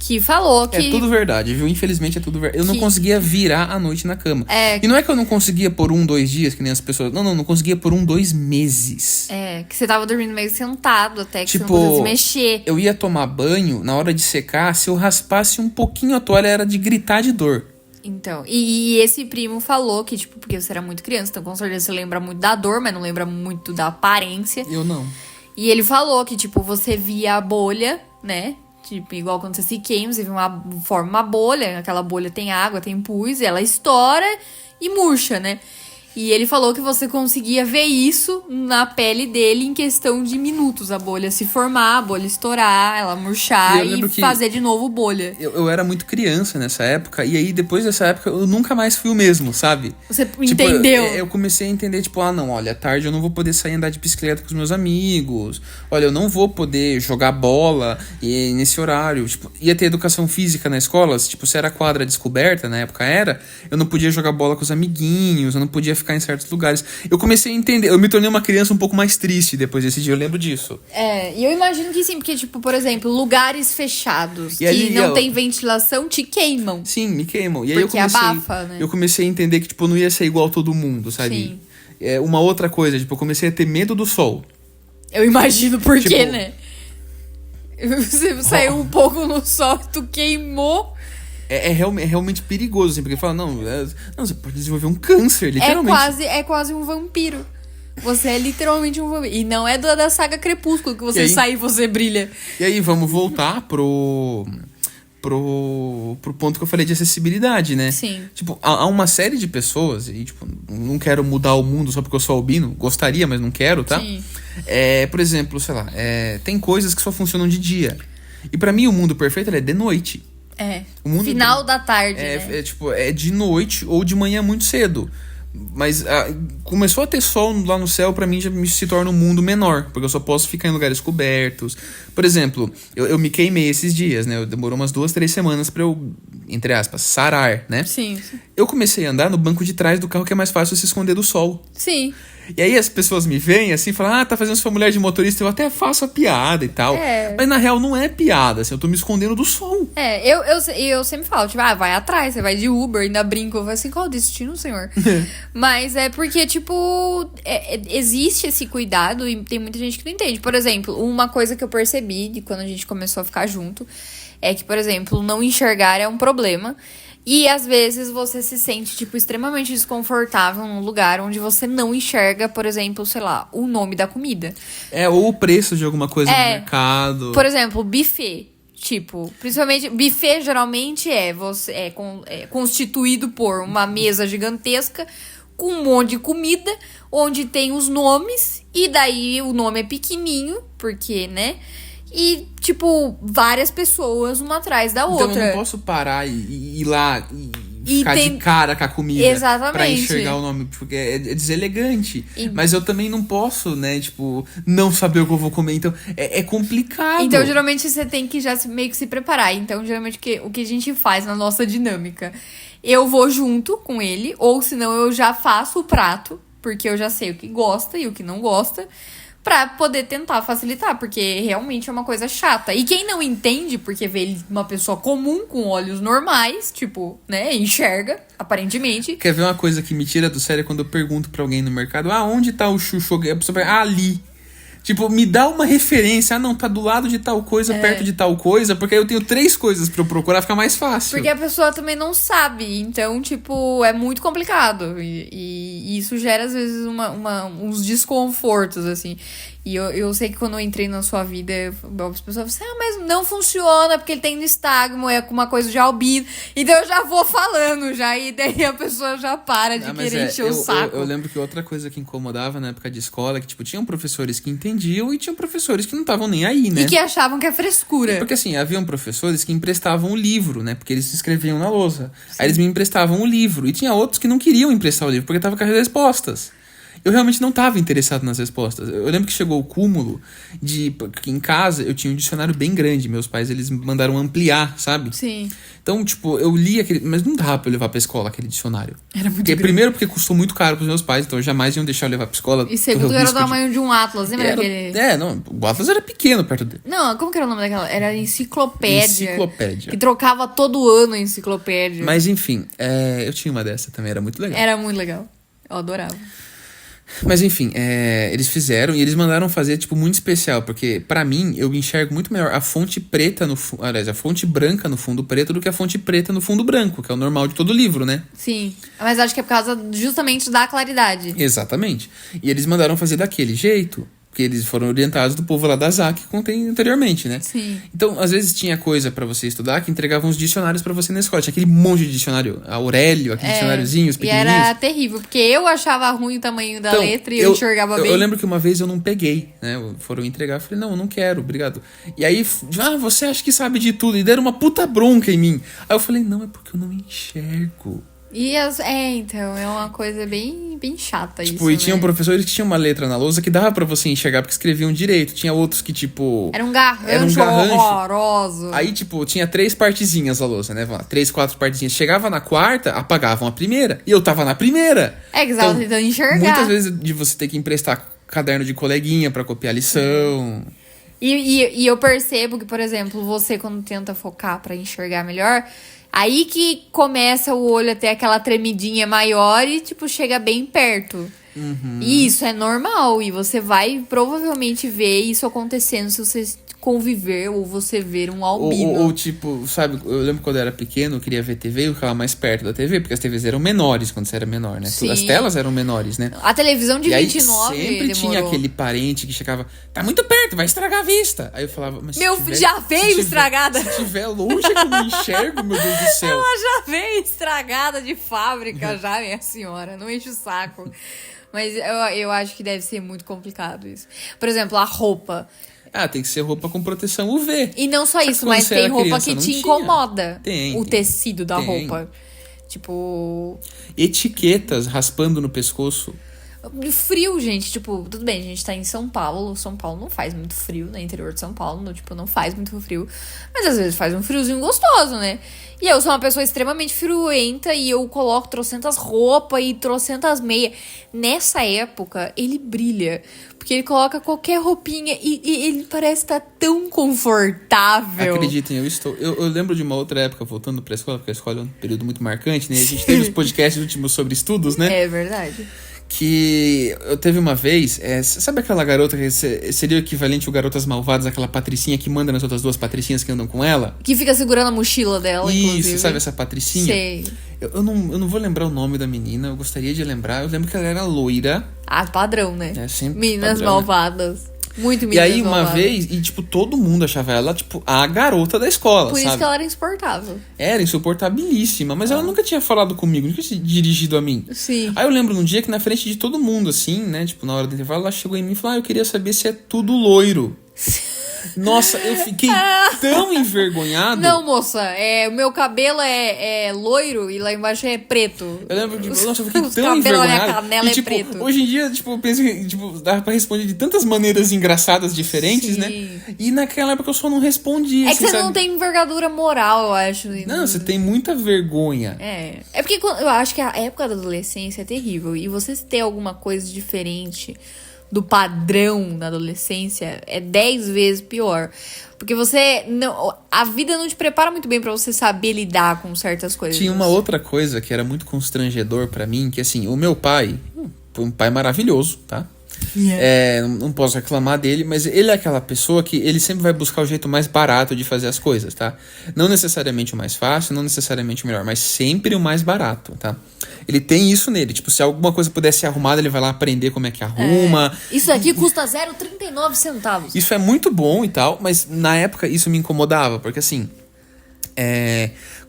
que falou que... É tudo verdade, viu? Infelizmente é tudo verdade. Eu não conseguia virar a noite na cama. E não é que eu não conseguia por 1, 2 dias, que nem as pessoas... Não conseguia por 1, 2 meses. Que você tava dormindo meio sentado até, que tipo, você não podia se mexer. Eu ia tomar banho, na hora de secar, se eu raspasse um pouquinho a toalha, era de gritar de dor. Então, e esse primo falou que, tipo, porque você era muito criança, então com certeza você lembra muito da dor, mas não lembra muito da aparência. Eu não. E ele falou que, tipo, você via a bolha, né? Tipo, igual quando você se queima, você forma uma bolha, aquela bolha tem água, tem pus, e ela estoura e murcha, né? E ele falou que você conseguia ver isso na pele dele em questão de minutos. A bolha se formar, a bolha estourar, ela murchar e fazer de novo bolha. Eu era muito criança nessa época, e aí depois dessa época eu nunca mais fui o mesmo, sabe? Você entendeu? Eu comecei a entender, tipo, não, olha, à tarde eu não vou poder sair andar de bicicleta com os meus amigos. Olha, eu não vou poder jogar bola nesse horário. Tipo, ia ter educação física na escola, tipo, se era quadra descoberta, na época eu não podia jogar bola com os amiguinhos, eu não podia ficar em certos lugares. Eu comecei a entender, eu me tornei uma criança um pouco mais triste depois desse dia, eu lembro disso. E eu imagino que sim, porque, tipo, por exemplo, lugares fechados que não tem ventilação te queimam. Sim, me queimam. E aí porque abafa, né? Eu comecei a entender que, tipo, não ia ser igual todo mundo, sabe? Sim. Uma outra coisa, tipo, eu comecei a ter medo do sol. Eu imagino por quê, né? Você saiu um pouco no sol, tu queimou. É realmente perigoso, assim, porque fala, não, você pode desenvolver um câncer, literalmente. É quase um vampiro. Você é literalmente um vampiro. E não é da saga Crepúsculo que você sai e você brilha. E aí, vamos voltar pro ponto que eu falei de acessibilidade, né? Sim. Tipo, há uma série de pessoas, e tipo, não quero mudar o mundo só porque eu sou albino, gostaria, mas não quero, tá? Sim. Por exemplo, sei lá, tem coisas que só funcionam de dia. E pra mim o mundo perfeito é de noite. Final da tarde, né? É de noite ou de manhã muito cedo. Mas começou a ter sol lá no céu, pra mim já se torna um mundo menor, porque eu só posso ficar em lugares cobertos. Por exemplo, eu me queimei esses dias, né? Demorou umas 2, 3 semanas pra eu, entre aspas, sarar, né? Sim. Eu comecei a andar no banco de trás do carro, que é mais fácil se esconder do sol. Sim. E aí as pessoas me veem assim e falam, tá fazendo sua mulher de motorista, eu até faço a piada e tal. Mas na real não é piada, assim, eu tô me escondendo do sol. Eu sempre falo, tipo, vai atrás, você vai de Uber, ainda brinco, eu falo assim, qual o destino, senhor? Mas é porque, tipo, existe esse cuidado e tem muita gente que não entende. Por exemplo, uma coisa que eu percebi de quando a gente começou a ficar junto é que, por exemplo, não enxergar é um problema. E às vezes você se sente, tipo, extremamente desconfortável num lugar onde você não enxerga, por exemplo, sei lá, o nome da comida. Ou o preço de alguma coisa no mercado. Por exemplo, buffet. Tipo, principalmente, buffet geralmente é constituído por uma mesa gigantesca com um monte de comida, onde tem os nomes, e daí o nome é pequenininho, porque, né? E, tipo, várias pessoas uma atrás da outra. Então eu não posso parar e ir lá e ficar de cara com a comida. Exatamente. Pra enxergar o nome, porque é deselegante. Mas eu também não posso, né, tipo, não saber o que eu vou comer. Então, é complicado. Então, geralmente, você tem que já meio que se preparar. Então, geralmente, o que a gente faz na nossa dinâmica? Eu vou junto com ele, ou senão eu já faço o prato, porque eu já sei o que gosta e o que não gosta, pra poder tentar facilitar, porque realmente é uma coisa chata. E quem não entende, porque vê ele uma pessoa comum, com olhos normais, tipo, né, enxerga, aparentemente. Quer ver uma coisa que me tira do sério quando eu pergunto pra alguém no mercado, onde tá o chuchu? A pessoa vai, ali. Tipo, me dá uma referência. Não, tá do lado de tal coisa, perto de tal coisa, porque aí eu tenho 3 coisas pra eu procurar, fica mais fácil. Porque a pessoa também não sabe, então, tipo, é muito complicado. E isso gera, às vezes, uns desconfortos, assim. E eu sei que quando eu entrei na sua vida, as pessoas falam assim, mas não funciona, porque ele tem nistagmo, é uma coisa de albino. Então eu já vou falando, já, e daí a pessoa já para de querer encher o saco. Eu lembro que outra coisa que incomodava na época de escola é que, tipo, tinham professores que entendiam e tinham professores que não estavam nem aí, né? E que achavam que é frescura. Porque, assim, haviam professores que emprestavam o livro, né? Porque eles escreviam na lousa. Sim. Aí eles me emprestavam o livro. E tinha outros que não queriam emprestar o livro, porque tava com as respostas. eu realmente não estava interessado nas respostas. Eu lembro que chegou o cúmulo de... Porque em casa eu tinha um dicionário bem grande. Meus pais, eles mandaram ampliar, sabe? Sim. Então, tipo, eu li aquele... Mas não dava pra eu levar pra escola aquele dicionário. Era muito Porque, grande. primeiro porque custou muito caro pros meus pais, então jamais iam deixar eu levar pra escola. E segundo, era o tamanho de um Atlas, lembra Era... daquele... não, o Atlas era pequeno perto dele. Não, como que era o nome daquela? Era enciclopédia. Enciclopédia. Que trocava todo ano a enciclopédia. Mas, enfim, eu tinha uma dessa também, era muito legal. Era muito legal. Eu adorava. Mas enfim, eles fizeram e eles mandaram fazer, tipo, muito especial, porque pra mim, eu enxergo muito melhor a fonte preta aliás, a fonte branca no fundo preto do que a fonte preta no fundo branco, que é o normal de todo livro, né? Sim. Mas acho que é por causa justamente da claridade. Exatamente. E eles mandaram fazer daquele jeito, porque eles foram orientados do povo lá da ZAC que contém anteriormente, né? Sim. Então, às vezes tinha coisa pra você estudar que entregavam uns dicionários pra você na escola. Tinha aquele monte de dicionário, a Aurélio, aquele dicionáriozinhos E pequenininhos. era terrível, porque eu achava ruim o tamanho da letra e eu enxergava bem. Eu lembro que uma vez eu não peguei, né? Foram entregar, eu falei, não, eu não quero, obrigado. E aí, você acha que sabe de tudo. E deram uma puta bronca em mim. Aí eu falei, não, é porque eu não enxergo. Então, é uma coisa bem chata Tipo, isso, e tinham né? professores que tinham uma letra na lousa que dava pra você enxergar porque escreviam direito. Tinha outros que, tipo... Era um garrancho horroroso. Aí, tipo, tinha 3 partezinhas a lousa, né? 3, 4 partezinhas. Chegava na quarta, apagavam a primeira. E eu tava na primeira. É que você tava tentando enxergar. Muitas vezes de você ter que emprestar caderno de coleguinha pra copiar a lição. E eu percebo que, por exemplo, você quando tenta focar pra enxergar melhor... Aí que começa o olho a ter aquela tremidinha maior e, tipo, chega bem perto. E isso é normal. E você vai provavelmente ver isso acontecendo se você conviver ou você ver um albino. Ou tipo, sabe, eu lembro quando eu era pequeno, eu queria ver TV, eu ficava mais perto da TV, porque as TVs eram menores quando você era menor, né? Sim. As telas eram menores, né? A televisão de e aí 29 sempre demorou. tinha aquele parente que chegava, tá muito perto, vai estragar a vista. Aí eu falava, mas Meu filho já veio estragada. Se tiver longe que eu não enxergo, meu Deus do céu. Ela já veio estragada de fábrica já, minha senhora. Não enche o saco. Mas eu acho que deve ser muito complicado isso. Por exemplo, a roupa. Tem que ser roupa com proteção UV. E não só isso, quando mas você tem era roupa criança, que não te tinha. incomoda. Tem, o tecido da tem. roupa. Tipo... Etiquetas raspando no pescoço. Frio, gente. Tipo, tudo bem, a gente tá em São Paulo. São Paulo não faz muito frio, né? Interior de São Paulo, não faz muito frio. Mas às vezes faz um friozinho gostoso, né? E eu sou uma pessoa extremamente friorenta e eu coloco trocentas roupas e trocentas meias. Nessa época, ele brilha. Porque ele coloca qualquer roupinha e ele parece estar tão confortável. Acreditem, eu lembro de uma outra época, voltando pra escola, porque a escola é um período muito marcante, né? A gente teve os podcasts últimos sobre estudos, né? É verdade. Que eu teve uma vez, sabe aquela garota que seria o equivalente ao Garotas Malvadas, aquela patricinha que manda nas outras duas patricinhas que andam com ela? Que fica segurando a mochila dela, inclusive. Isso, sabe essa patricinha? Sei. Eu não vou lembrar o nome da menina, eu gostaria de lembrar. Eu lembro que ela era loira. Padrão, né? Sempre Meninas padrão, malvadas. Muito E meninas aí, uma malvadas. vez, tipo, todo mundo achava ela, tipo, a garota da escola, Por sabe? isso que ela era insuportável. Era insuportabilíssima, mas ela nunca tinha falado comigo, nunca tinha dirigido a mim. Sim. Aí eu lembro num dia que na frente de todo mundo, assim, né? Tipo, na hora do intervalo, ela chegou em mim e falou, eu queria saber se é tudo loiro. Nossa, eu fiquei tão envergonhado. Não, moça, o meu cabelo é loiro e lá embaixo é preto. Eu lembro de... Nossa, eu fiquei Os tão cabelos na minha envergonhado. canela E, é tipo, preto. hoje em dia, tipo, eu penso que, tipo, dava pra responder de tantas maneiras engraçadas diferentes, Sim. né? E naquela época eu só não respondi, É assim, que você sabe? não tem envergadura moral, eu acho. Não, você tem muita vergonha. É porque eu acho que a época da adolescência é terrível. E você ter alguma coisa diferente do padrão na adolescência é 10 vezes pior. Porque a vida não te prepara muito bem pra você saber lidar com certas coisas. Tinha uma outra coisa que era muito constrangedor pra mim, que assim, o meu pai foi um pai maravilhoso, tá? Não posso reclamar dele, mas ele é aquela pessoa que ele sempre vai buscar o jeito mais barato de fazer as coisas, tá? Não necessariamente o mais fácil, não necessariamente o melhor, mas sempre o mais barato, tá? Ele tem isso nele, tipo, se alguma coisa pudesse ser arrumada, ele vai lá aprender como é que arruma. Isso aqui custa 0,39 centavos. Isso é muito bom e tal, mas na época isso me incomodava, porque assim...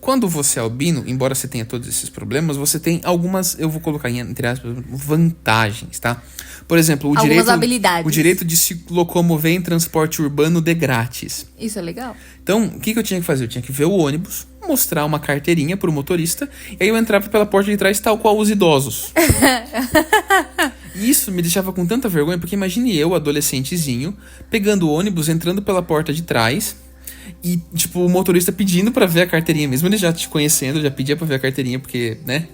Quando você é albino, embora você tenha todos esses problemas, você tem algumas, eu vou colocar entre aspas, vantagens, tá? Por exemplo, habilidades. O direito de se locomover em transporte urbano de grátis. Isso é legal. Então, o que eu tinha que fazer? Eu tinha que ver o ônibus, mostrar uma carteirinha pro motorista, e aí eu entrava pela porta de trás tal qual os idosos. E isso me deixava com tanta vergonha, porque imagine eu, adolescentezinho, pegando o ônibus, entrando pela porta de trás e, tipo, o motorista pedindo pra ver a carteirinha. Mesmo ele já te conhecendo, já pedia pra ver a carteirinha, porque, né?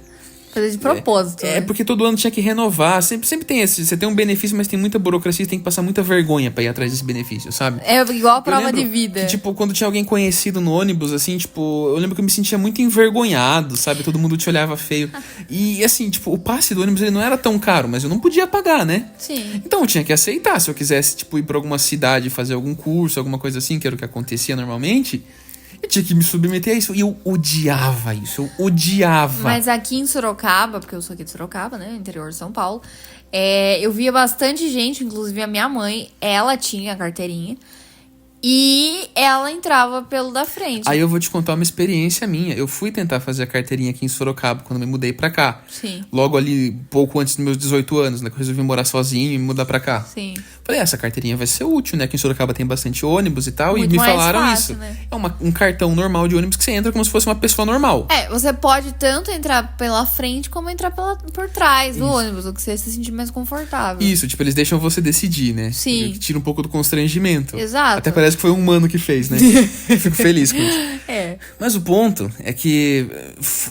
Fazer de propósito. É, porque todo ano tinha que renovar. Sempre tem esse. Você tem um benefício, mas tem muita burocracia. Você tem que passar muita vergonha pra ir atrás desse benefício, sabe? É igual a Eu prova lembro de vida. Que, tipo, quando tinha alguém conhecido no ônibus, assim, tipo, eu lembro que eu me sentia muito envergonhado, sabe? Todo mundo te olhava feio. E, assim, tipo, o passe do ônibus ele não era tão caro, mas eu não podia pagar, né? Sim. Então eu tinha que aceitar. Se eu quisesse, tipo, ir pra alguma cidade fazer algum curso, alguma coisa assim, que era o que acontecia normalmente. Eu tinha que me submeter a isso. E eu odiava isso. Eu odiava. Mas aqui em Sorocaba, porque eu sou aqui de Sorocaba, né? Interior de São Paulo. Eu via bastante gente, inclusive a minha mãe. Ela tinha a carteirinha. E ela entrava pelo da frente. Aí eu vou te contar uma experiência minha. Eu fui tentar fazer a carteirinha aqui em Sorocaba quando me mudei pra cá. Sim. Logo ali, pouco antes dos meus 18 anos, né? Que eu resolvi morar sozinho e me mudar pra cá. Sim. Falei, essa carteirinha vai ser útil, né? Aqui em Sorocaba tem bastante ônibus e tal. Muito e me mais falaram fácil, isso. né? É um cartão normal de ônibus que você entra como se fosse uma pessoa normal. Você pode tanto entrar pela frente como entrar por trás do ônibus, o que você se sentir mais confortável. Isso, tipo, eles deixam você decidir, né? Sim. Tira um pouco do constrangimento. Exato. Até parece que foi um humano que fez, né? Fico feliz com isso. Mas o ponto é que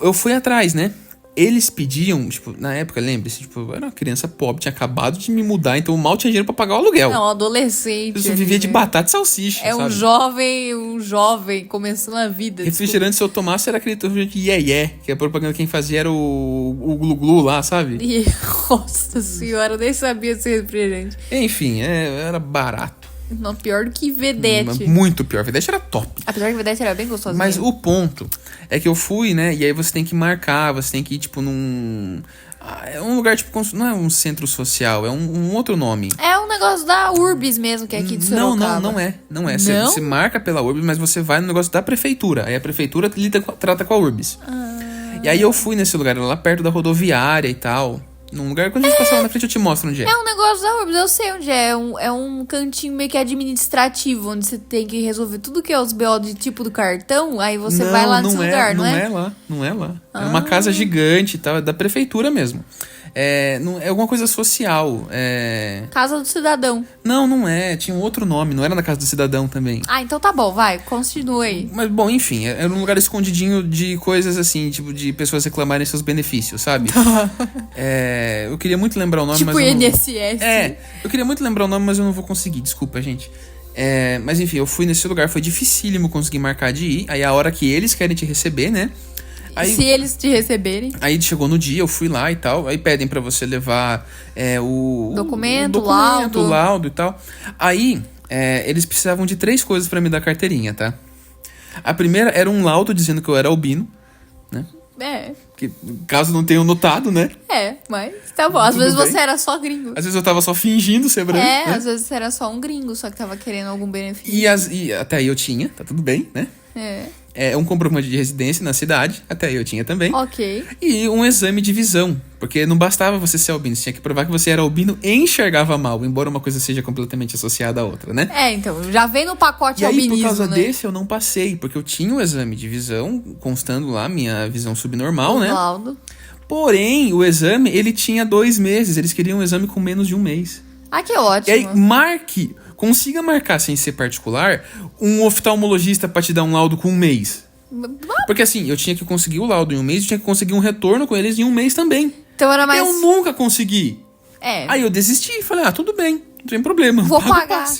eu fui atrás, né? Eles pediam, tipo, na época, lembre-se, tipo, eu era uma criança pobre, tinha acabado de me mudar, então eu mal tinha dinheiro pra pagar o aluguel. Não, adolescente. Eu vivia de batata e salsicha, É sabe? um jovem começando a vida. Refrigerante, se eu tomasse, era aquele refrigerante yeah, que a propaganda quem fazia era o glu-glu lá, sabe? Nossa senhora, eu nem sabia ser refrigerante. Enfim, era barato. Não, pior do que Vedete. Muito pior. Vedete era top. Apesar que Vedete era bem gostoso. Mas o ponto é que eu fui, né? E aí você tem que marcar, você tem que ir, tipo, num... É um lugar, tipo, não é um centro social, é um outro nome. É um negócio da Urbis mesmo, que é aqui de Sorocaba. Não é. Não? Você marca pela Urbis, mas você vai no negócio da prefeitura. Aí a prefeitura trata com a Urbis. E aí eu fui nesse lugar, lá perto da rodoviária e tal. Num lugar, quando a gente passar lá na frente, eu te mostro onde é. É um negócio da Urbis, eu sei onde é. É um cantinho meio que administrativo, onde você tem que resolver tudo que é os BO de tipo do cartão, aí você vai lá nesse lugar, não é? Não é lá. É uma casa gigante e tal, é da prefeitura mesmo. É alguma coisa social. Casa do Cidadão. Não é. Tinha um outro nome, não era na Casa do Cidadão também. Ah, então tá bom, vai, continue aí. Mas, bom, enfim, era um lugar escondidinho de coisas assim, tipo, de pessoas reclamarem seus benefícios, sabe? Eu queria muito lembrar o nome, tipo mas eu não... INSS. Eu queria muito lembrar o nome, mas eu não vou conseguir, desculpa, gente. Mas enfim, eu fui nesse lugar, foi dificílimo conseguir marcar de ir. Aí a hora que eles querem te receber, né? Aí, se eles te receberem. Aí chegou no dia, eu fui lá e tal. Aí pedem pra você levar o documento, laudo e tal. Aí eles precisavam de 3 coisas pra me dar carteirinha, tá? A primeira era um laudo dizendo que eu era albino, né? Que, caso não tenham notado, né? Mas tá bom. Às vezes você era só gringo. Às vezes eu tava só fingindo ser branco, né? Às vezes você era só um gringo, só que tava querendo algum benefício. E até aí eu tinha, tá tudo bem, né? Um comprovante de residência na cidade, até aí eu tinha também. Ok. E um exame de visão, porque não bastava você ser albino, você tinha que provar que você era albino e enxergava mal, embora uma coisa seja completamente associada à outra, né? Então, já vem no pacote albinismo, por causa né? desse eu não passei, porque eu tinha um exame de visão, constando lá minha visão subnormal, né? Laudo. Porém, o exame, ele tinha 2 meses, eles queriam um exame com menos de 1 mês. Ah, que ótimo. E aí, consiga marcar, sem ser particular, um oftalmologista pra te dar um laudo com 1 mês. Porque assim, eu tinha que conseguir o laudo em 1 mês, eu tinha que conseguir um retorno com eles em 1 mês também. Então era mais... Eu nunca consegui. Aí eu desisti e falei, tudo bem, não tem problema. Vou pagar.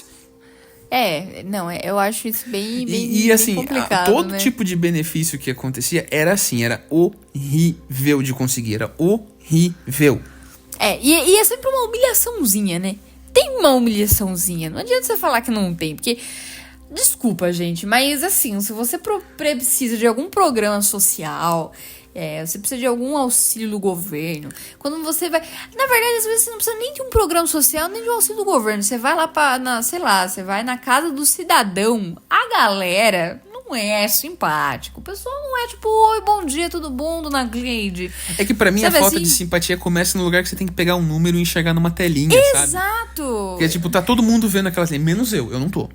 Eu acho isso bem assim, complicado, todo né? tipo de benefício que acontecia era assim, era horrível de conseguir, era horrível. E é sempre uma humilhaçãozinha, né? Tem uma humilhaçãozinha, não adianta você falar que não tem, porque... Desculpa, gente, mas assim, se você precisa de algum programa social, você precisa de algum auxílio do governo, quando você vai... Na verdade, às vezes você não precisa nem de um programa social, nem de um auxílio do governo. Você vai lá você vai na casa do cidadão, a galera... não é simpático. O pessoal não é tipo, oi, bom dia, tudo bom, dona Gleide? É que pra mim sabe, a falta assim, de simpatia começa no lugar que você tem que pegar um número e enxergar numa telinha, sabe? Exato! Porque tipo, tá todo mundo vendo aquela telinha, menos eu não tô.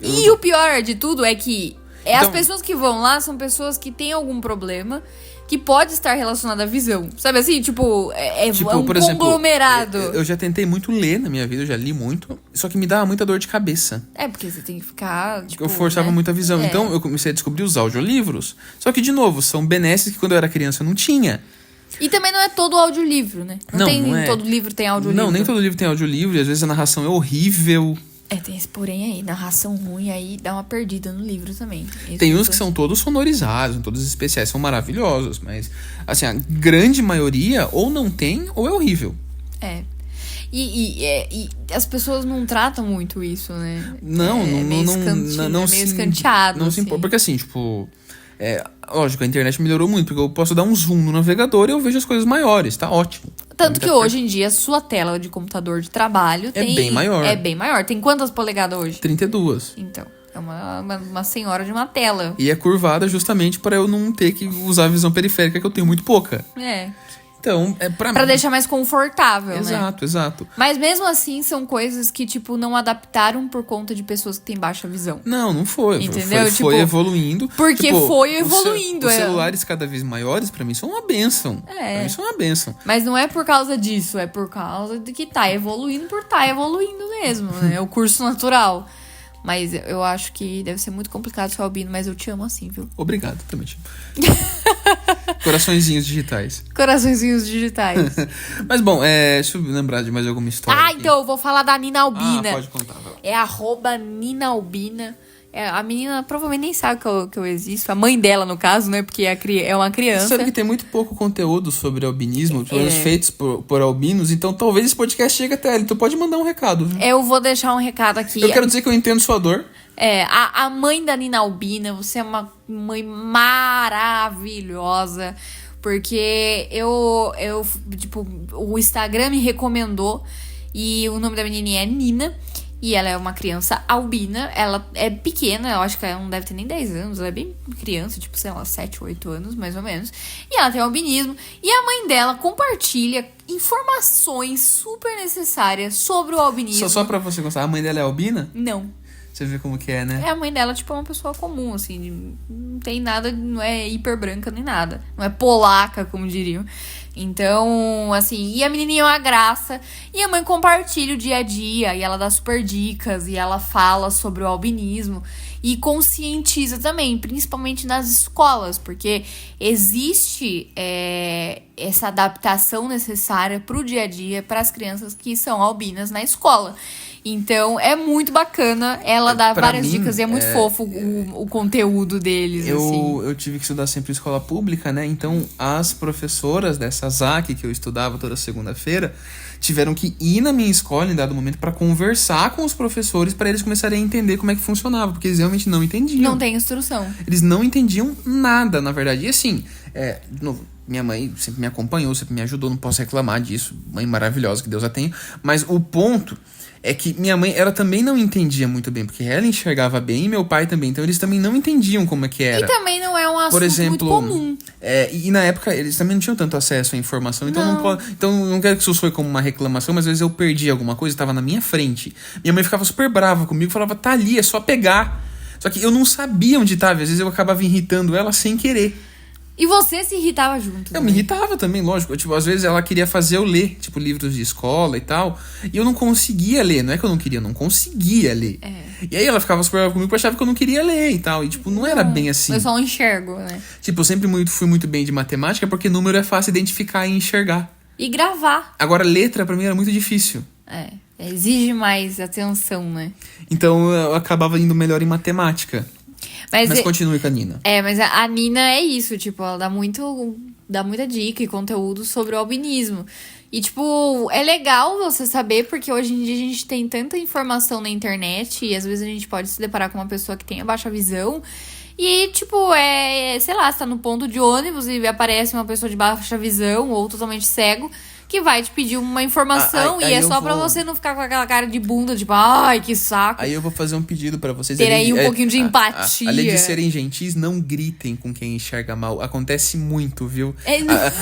E o pior de tudo é que As pessoas que vão lá são pessoas que têm algum problema que pode estar relacionado à visão. Sabe assim? Tipo, um por exemplo, conglomerado. Eu já tentei muito ler na minha vida, eu já li muito, só que me dava muita dor de cabeça. Porque você tem que ficar, tipo, Eu forçava muito a visão. Então eu comecei a descobrir os audiolivros. Só que, de novo, são benesses que quando eu era criança eu não tinha. E também não é todo audiolivro, né? Não é. Todo livro tem audiolivro. Não, nem todo livro tem audiolivro, e às vezes a narração é horrível. Tem esse porém aí, narração ruim aí dá uma perdida no livro também. Tem uns que são todos sonorizados, todos especiais, são maravilhosos, mas assim, a grande maioria ou não tem ou é horrível. E as pessoas não tratam muito isso, né? Não meio escanteado. Não se importa, porque assim, tipo... lógico, a internet melhorou muito, porque eu posso dar um zoom no navegador e eu vejo as coisas maiores, tá ótimo. Tanto que hoje em dia, sua tela de computador de trabalho é bem maior. É bem maior. Tem quantas polegadas hoje? 32. Então, é uma senhora de uma tela. E é curvada justamente para eu não ter que usar a visão periférica, que eu tenho muito pouca. Então, pra deixar mais confortável, Exato. Mas mesmo assim, são coisas que, tipo, não adaptaram por conta de pessoas que têm baixa visão. Não foi. Entendeu? Foi evoluindo. Porque foi evoluindo. Os celulares cada vez maiores, pra mim, são uma bênção. Pra mim, são uma bênção. Mas não é por causa disso, é por causa de que tá evoluindo por tá evoluindo mesmo, né? É o curso natural. Mas eu acho que deve ser muito complicado ser albino, mas eu te amo assim, viu? Obrigado, também te amo. Coraçõezinhos digitais. Coraçõezinhos digitais. Mas bom, deixa eu lembrar de mais alguma história. Aqui. Então, eu vou falar da Nina Albina. Pode contar. É @Nina Albina. A menina provavelmente nem sabe que eu existo. A mãe dela, no caso, né? Porque é uma criança. Você sabe que tem muito pouco conteúdo sobre albinismo, pelo menos feitos por albinos, então talvez esse podcast chegue até ela. Então pode mandar um recado, viu? Eu vou deixar um recado aqui. Eu quero dizer que eu entendo sua dor. A mãe da Nina Albina, você é uma mãe maravilhosa. Porque tipo, o Instagram me recomendou e o nome da menininha é Nina. E ela é uma criança albina, ela é pequena, eu acho que ela não deve ter nem 10 anos, ela é bem criança, tipo, sei lá, 7, 8 anos, mais ou menos. E ela tem albinismo, e a mãe dela compartilha informações super necessárias sobre o albinismo. Só pra você gostar, a mãe dela é albina? Não. Você vê como que é, né? A mãe dela, tipo, é uma pessoa comum, assim, não tem nada, não é hiper branca nem nada, não é polaca, como diriam. Então, assim, e a menininha é uma graça, e a mãe compartilha o dia a dia, e ela dá super dicas, e ela fala sobre o albinismo, e conscientiza também, principalmente nas escolas, porque existe essa adaptação necessária pro dia a dia para as crianças que são albinas na escola. Então, é muito bacana. Ela dá várias dicas e é muito fofo o conteúdo deles, assim. Eu tive que estudar sempre em escola pública, né? Então, as professoras dessa ZAC que eu estudava toda segunda-feira tiveram que ir na minha escola em dado momento para conversar com os professores para eles começarem a entender como é que funcionava, porque eles realmente não entendiam. Não tem instrução. Eles não entendiam nada, na verdade. E assim, de novo, minha mãe sempre me acompanhou, sempre me ajudou, não posso reclamar disso. Mãe maravilhosa, que Deus a tenha. Mas o ponto é que minha mãe, ela também não entendia muito bem, porque ela enxergava bem e meu pai também. Então eles também não entendiam como é que era. E também não é um assunto por exemplo, muito comum. E na época eles também não tinham tanto acesso à informação. Então não quero que isso soe como uma reclamação, mas às vezes eu perdi alguma coisa, estava na minha frente. Minha mãe ficava super brava comigo, falava, tá ali, é só pegar. Só que eu não sabia onde estava, às vezes eu acabava irritando ela sem querer. E você se irritava junto. Eu me irritava também, lógico. Tipo, às vezes ela queria fazer eu ler, tipo, livros de escola e tal. E eu não conseguia ler. Não é que eu não queria, eu não conseguia ler. E aí ela ficava super brava comigo, porque achava que eu não queria ler e tal. E, tipo, não era bem assim. Eu só enxergo, né? Tipo, eu sempre fui muito bem de matemática, porque número é fácil identificar e enxergar. E gravar. Agora, letra, pra mim, era muito difícil. Exige mais atenção, né? Então, eu acabava indo melhor em matemática. Mas continue com a Nina. Mas a Nina é isso, tipo, ela dá muita dica e conteúdo sobre o albinismo. E, tipo, é legal você saber, porque hoje em dia a gente tem tanta informação na internet e às vezes a gente pode se deparar com uma pessoa que tem a baixa visão. E, tipo, sei lá, você tá no ponto de ônibus e aparece uma pessoa de baixa visão ou totalmente cego. que vai te pedir uma informação Aí e é eu só pra vou- você não ficar com aquela cara de bunda, tipo, ai, que saco. Aí eu vou fazer um pedido pra vocês. Ter aí um pouquinho de empatia. Além de serem gentis, não gritem com quem enxerga mal. Acontece muito, viu? É-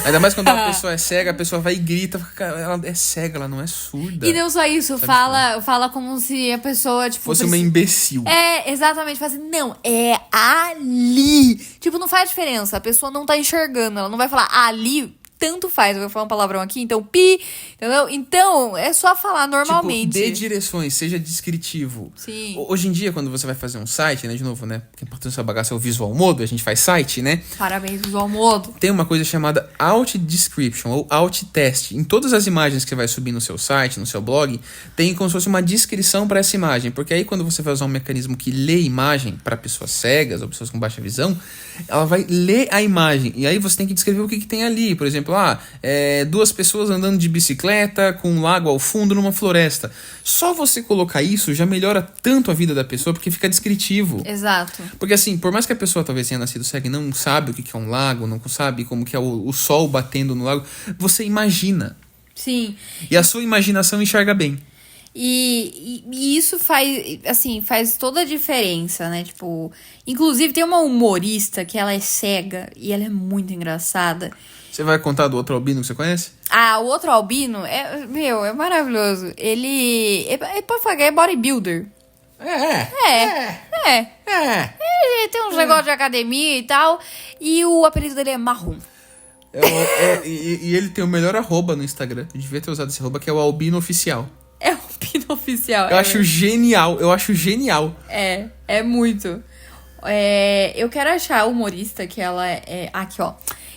Ainda mais quando a pessoa é cega, a pessoa vai e grita. Ela é cega, ela não é surda. E não só isso, fala como se a pessoa, tipo... Fosse uma imbecil. É, exatamente. Fala assim, não, é ali. Tipo, não faz diferença. A pessoa não tá enxergando. Ela não vai falar ali, tanto faz. Eu vou falar um palavrão aqui, então pi, entendeu? Então, é só falar normalmente. Tipo, dê direções, seja descritivo. Sim. Hoje em dia, quando você vai fazer um site, né? De novo, né? Porque a importância da bagaça é o visual mode, a gente faz site, né? Parabéns, visual modo. Tem uma coisa chamada Alt Description ou Alt Test. Em todas as imagens que você vai subir no seu site, no seu blog, tem como se fosse uma descrição para essa imagem. Porque aí quando você vai usar um mecanismo que lê imagem para pessoas cegas ou pessoas com baixa visão, ela vai ler a imagem. E aí você tem que descrever o que tem ali. Por exemplo, duas pessoas andando de bicicleta com um lago ao fundo numa floresta. Só você colocar isso já melhora tanto a vida da pessoa porque fica descritivo. Exato. Porque assim, por mais que a pessoa talvez tenha nascido cega e não sabe o que é um lago, não sabe como que é o sol batendo no lago, você imagina. Sim. E a sua imaginação enxerga bem. E isso faz toda a diferença, né? Tipo, inclusive tem uma humorista que ela é cega e ela é muito engraçada. Você vai contar do outro albino que você conhece? Ah, o outro albino é maravilhoso. Ele pode falar que é bodybuilder. É. Ele tem uns negócios de academia e tal. E o apelido dele é Marrom. E ele tem o melhor arroba no Instagram. Eu devia ter usado esse arroba, que é o albino oficial. É o albino oficial. Eu acho genial. É muito. Eu quero achar a humorista que ela é... Aqui, ó.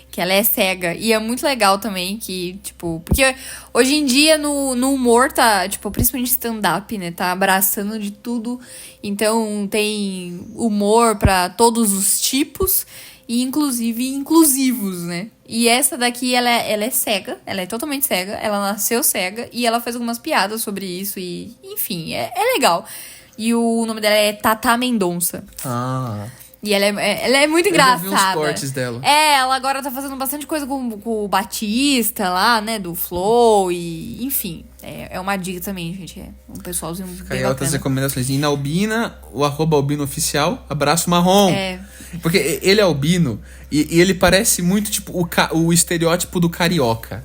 Que ela é cega. E é muito legal também que, tipo... Porque hoje em dia no humor tá... Tipo, principalmente stand-up, né? Tá abraçando de tudo. Então tem humor pra todos os tipos. E inclusive inclusivos, né? E essa daqui, ela é cega. Ela é totalmente cega. Ela nasceu cega. E ela faz algumas piadas sobre isso. E, enfim, é legal. E o nome dela é Tata Mendonça. E ela é muito engraçada. Eu já vi uns cortes dela. Ela agora tá fazendo bastante coisa com o Batista lá, né? Do Flow e... Enfim, é uma dica também, gente. É um pessoalzinho bem Aí bacana. outras recomendações. E na albina, o arroba albino oficial, abraço marrom. Porque ele é albino e ele parece muito, tipo, o estereótipo do carioca.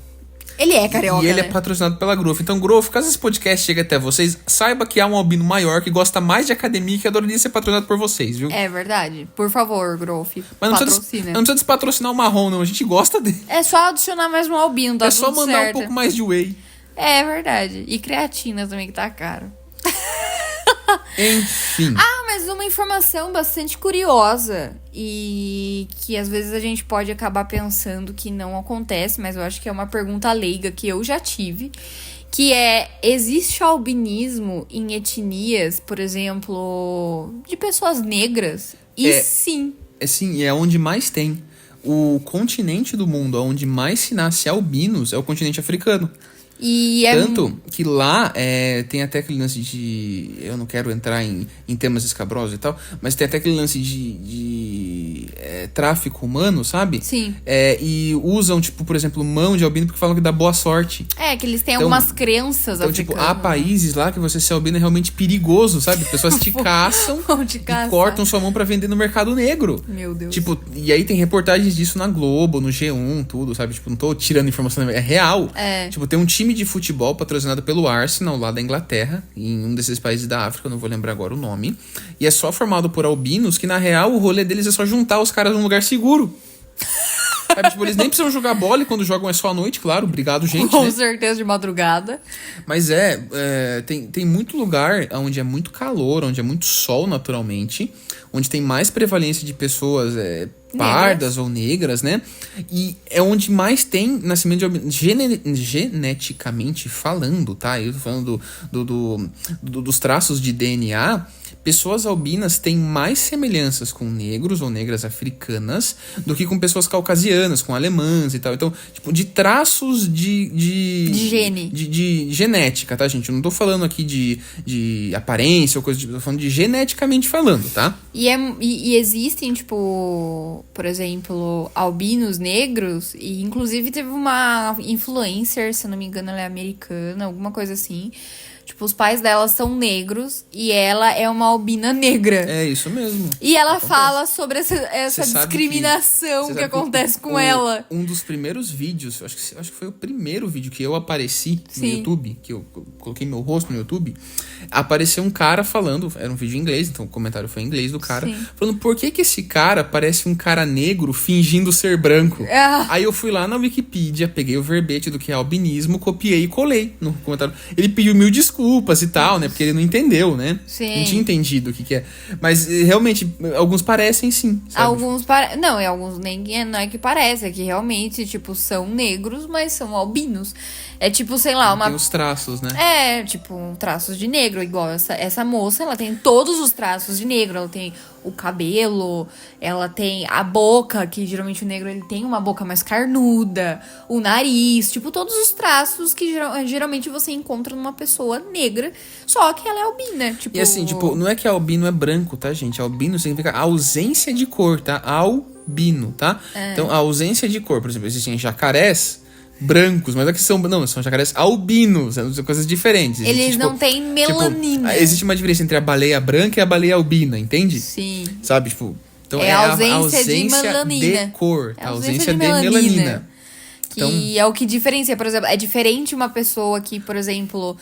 Ele é carioca, E ele né? é patrocinado pela Growth. Então, Growth, caso esse podcast chegue até vocês, saiba que há um albino maior que gosta mais de academia e que adoraria ser patrocinado por vocês, viu? É verdade. Por favor, Growth, Mas não patrocina. não precisa despatrocinar o marrom, não. A gente gosta dele. É só adicionar mais um albino, tá É só tudo mandar certo. um pouco mais de whey. É verdade. E creatina também, que tá caro. Enfim. Mas uma informação bastante curiosa e que às vezes a gente pode acabar pensando que não acontece, mas eu acho que é uma pergunta leiga que eu já tive, que existe albinismo em etnias, por exemplo, de pessoas negras? E sim. Sim, é onde mais tem. O continente do mundo onde mais se nasce albinos é o continente africano. E Tanto que lá tem até aquele lance de... Eu não quero entrar em temas escabrosos e tal, mas tem até aquele lance de tráfico humano, sabe? Sim. E usam, tipo, por exemplo, mão de albino porque falam que dá boa sorte. que eles têm Então- algumas crenças Então, africanas. tipo, há países lá que você ser albino é realmente perigoso, sabe? Pessoas te caçam Vão te e caçar. cortam sua mão pra vender no mercado negro. Meu Deus. Tipo, e aí tem reportagens disso na Globo, no G1, tudo, sabe? Tipo, não tô tirando informação, é real. Tipo, tem um time de futebol patrocinado pelo Arsenal, lá da Inglaterra, em um desses países da África, eu não vou lembrar agora o nome. E é só formado por albinos, que na real o rolê deles é só juntar os caras num lugar seguro. Sabe, tipo, eles nem precisam jogar bola e quando jogam é só à noite, claro. Obrigado, gente. Com né? certeza, de madrugada. Mas tem muito lugar onde é muito calor, onde é muito sol naturalmente, onde tem mais prevalência de pessoas pardas ou negras, né? E é onde mais tem nascimento de albinos, geneticamente falando, tá? Eu tô falando dos traços de DNA, pessoas albinas têm mais semelhanças com negros ou negras africanas do que com pessoas caucasianas, com alemãs e tal. Então, tipo, de traços de gene. De genética, tá, gente? Eu não tô falando aqui de aparência ou coisa tipo, tô falando de geneticamente falando, tá? E existem, tipo, por exemplo, albinos negros, e inclusive teve uma influencer, se eu não me engano, ela é americana, alguma coisa assim. Tipo, os pais dela são negros e ela é uma albina negra. É isso mesmo. E ela fala sobre essa Você discriminação sabe que acontece com ela. Um dos primeiros vídeos, acho que foi o primeiro vídeo que eu apareci no Sim. YouTube, que eu coloquei meu rosto no YouTube, apareceu um cara falando, era um vídeo em inglês, então o comentário foi em inglês do cara, Sim. falando por que esse cara parece um cara negro fingindo ser branco. Aí eu fui lá na Wikipedia, peguei o verbete do que é albinismo, copiei e colei no comentário. Ele pediu 1000 desculpas e tal, né? Porque ele não entendeu, né? Sim. Não tinha entendido o que é. Mas realmente, alguns parecem sim, sabe? Alguns alguns nem não é que parece, é que realmente, tipo, são negros, mas são albinos. É tipo, sei lá, Tem os traços, né? É, tipo, traços de negro, igual essa moça, ela tem todos os traços de negro. Ela tem o cabelo, ela tem a boca, que geralmente o negro ele tem uma boca mais carnuda, o nariz, tipo, todos os traços que geralmente você encontra numa pessoa negra, só que ela é albina, tipo... E assim, tipo, não é que albino é branco, tá, gente? Albino significa ausência de cor, tá? Albino, tá? Então, a ausência de cor, por exemplo, existem jacarés brancos, mas não é que são... Não, são jacarés albinos, são coisas diferentes. Eles não têm melanina. Tipo, existe uma diferença entre a baleia branca e a baleia albina, entende? Sim. Sabe, tipo... Então É a ausência de melanina. de cor, É a ausência ausência de de melanina. Que Então- é o que diferencia, por exemplo, é diferente uma pessoa que, por exemplo,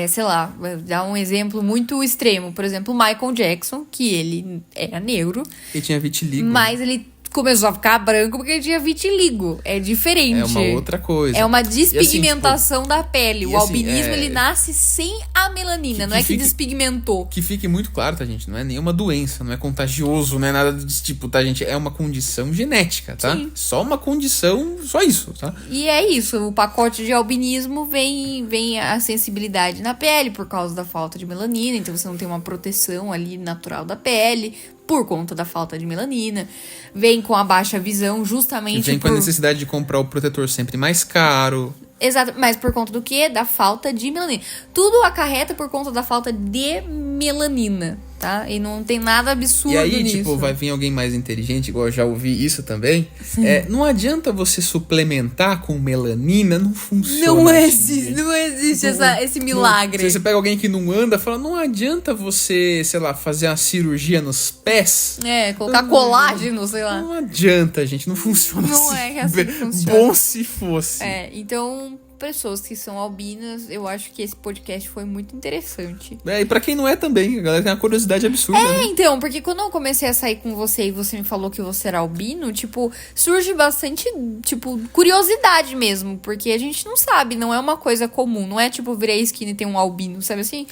sei lá, vou dar um exemplo muito extremo, por exemplo, o Michael Jackson, que ele era negro, Ele tinha vitiligo. mas ele começou a ficar branco porque ele tinha vitiligo. É diferente. É uma outra coisa. É uma E assim, despigmentação da pele. e O assim, albinismo, ele nasce sem a melanina, não é que fique- despigmentou. Que fique muito claro, tá, gente? Não é nenhuma doença, não é contagioso, não é nada desse tipo, tá, gente? É uma condição genética, tá? Sim. Só uma condição, só isso, tá? E é isso, o pacote de albinismo vem a sensibilidade na pele por causa da falta de melanina, então você não tem uma proteção ali natural da pele por conta da falta de melanina. Vem com a baixa visão justamente Vem com a necessidade de comprar o protetor sempre mais caro. Exato, mas por conta do quê? Da falta de melanina. Tudo acarreta por conta da falta de melanina, tá? E não tem nada absurdo E aí, nisso. tipo, vai vir alguém mais inteligente, igual eu já ouvi isso também. Não adianta você suplementar com melanina, não funciona. Não assim, existe, gente. não existe esse Não- milagre. Se você pega alguém que não anda, fala, não adianta você, sei lá, fazer uma cirurgia nos pés. Colocar colágeno, sei lá. Não adianta, gente, não funciona Não assim. é que assim funciona. Bom se fosse. Então, pessoas que são albinas, eu acho que esse podcast foi muito interessante. E pra quem não é também, a galera tem uma curiosidade absurda, né? Então, porque quando eu comecei a sair com você e você me falou que você era albino, tipo, surge bastante, tipo, curiosidade mesmo. Porque a gente não sabe, não é uma coisa comum. Não é tipo, virei a esquina e tem um albino, sabe assim?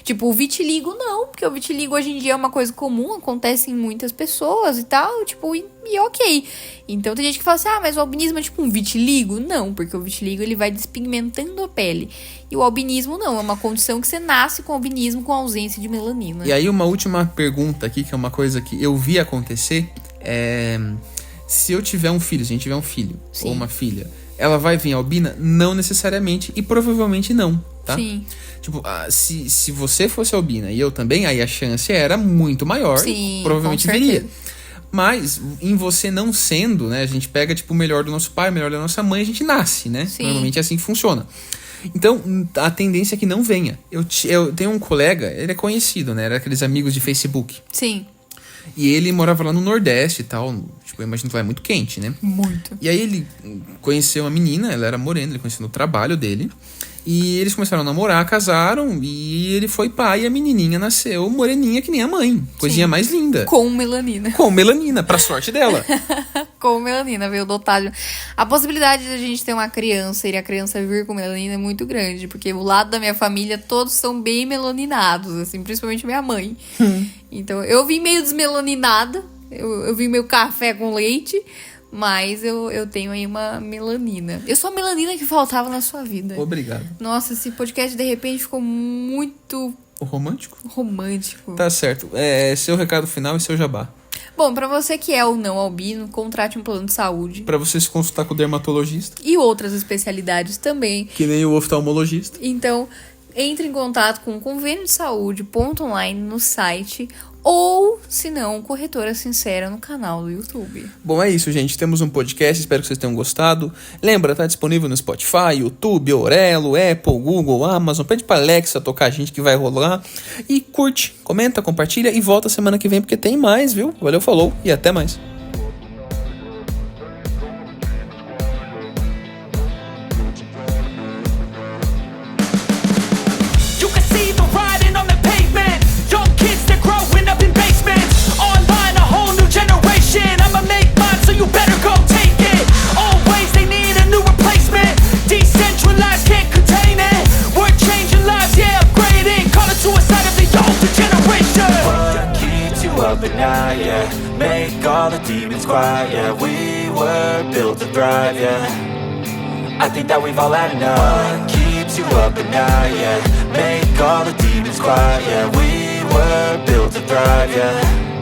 Tipo, o vitiligo não, porque o vitiligo hoje em dia é uma coisa comum, acontece em muitas pessoas e tal, tipo, e ok. Então tem gente que fala assim, mas o albinismo é tipo um vitiligo? Não, porque o vitiligo ele vai despigmentando a pele. E o albinismo não, é uma condição que você nasce com albinismo com ausência de melanina. E aí uma última pergunta aqui, que é uma coisa que eu vi acontecer, se eu tiver um filho, se a gente tiver um filho Sim. ou uma filha, ela vai vir albina? Não necessariamente e provavelmente não, tá? Sim. Tipo, se você fosse albina e eu também, aí a chance era muito maior. Sim, provavelmente com certeza. viria. Mas, em você não sendo, né? A gente pega, tipo, o melhor do nosso pai, o melhor da nossa mãe, a gente nasce, né? Sim. Normalmente é assim que funciona. Então, a tendência é que não venha. Eu tenho um colega, ele é conhecido, né? Era aqueles amigos de Facebook. Sim. E ele morava lá no Nordeste e tal. Tipo, eu imagino que lá é muito quente, né? Muito. E aí ele conheceu uma menina, ela era morena, ele conheceu no trabalho dele. E eles começaram a namorar, casaram, e ele foi pai e a menininha nasceu moreninha que nem a mãe. Coisinha Sim. mais linda. Com melanina. Com melanina, pra sorte dela. Com melanina, veio dotado. A possibilidade de a gente ter uma criança e a criança vir com melanina é muito grande, porque o lado da minha família todos são bem melaninados, assim, principalmente minha mãe. Então, eu vim meio desmelaninada, eu vim meio café com leite, mas eu tenho aí uma melanina. Eu sou a melanina que faltava na sua vida. Obrigado. Nossa, esse podcast de repente ficou muito O romântico? Romântico. Tá certo. Seu recado final e seu jabá. Bom, pra você que é ou não albino, contrate um plano de saúde. Pra você se consultar com o dermatologista. E outras especialidades também. Que nem o oftalmologista. Então, entre em contato com o convênio de saúde .online no site ou, se não, Corretora Sincera no canal do YouTube. Bom, é isso, gente. Temos um podcast, espero que vocês tenham gostado. Lembra, tá disponível no Spotify, YouTube, Orelo, Apple, Google, Amazon. Pede pra Alexa tocar a gente que vai rolar. E curte, comenta, compartilha e volta semana que vem porque tem mais, viu? Valeu, falou e até mais. But now, yeah, make all the demons quiet, yeah. We were built to thrive, yeah. I think that we've all had enough. What keeps you up at night, yeah. Make all the demons quiet, yeah. We were built to thrive, yeah.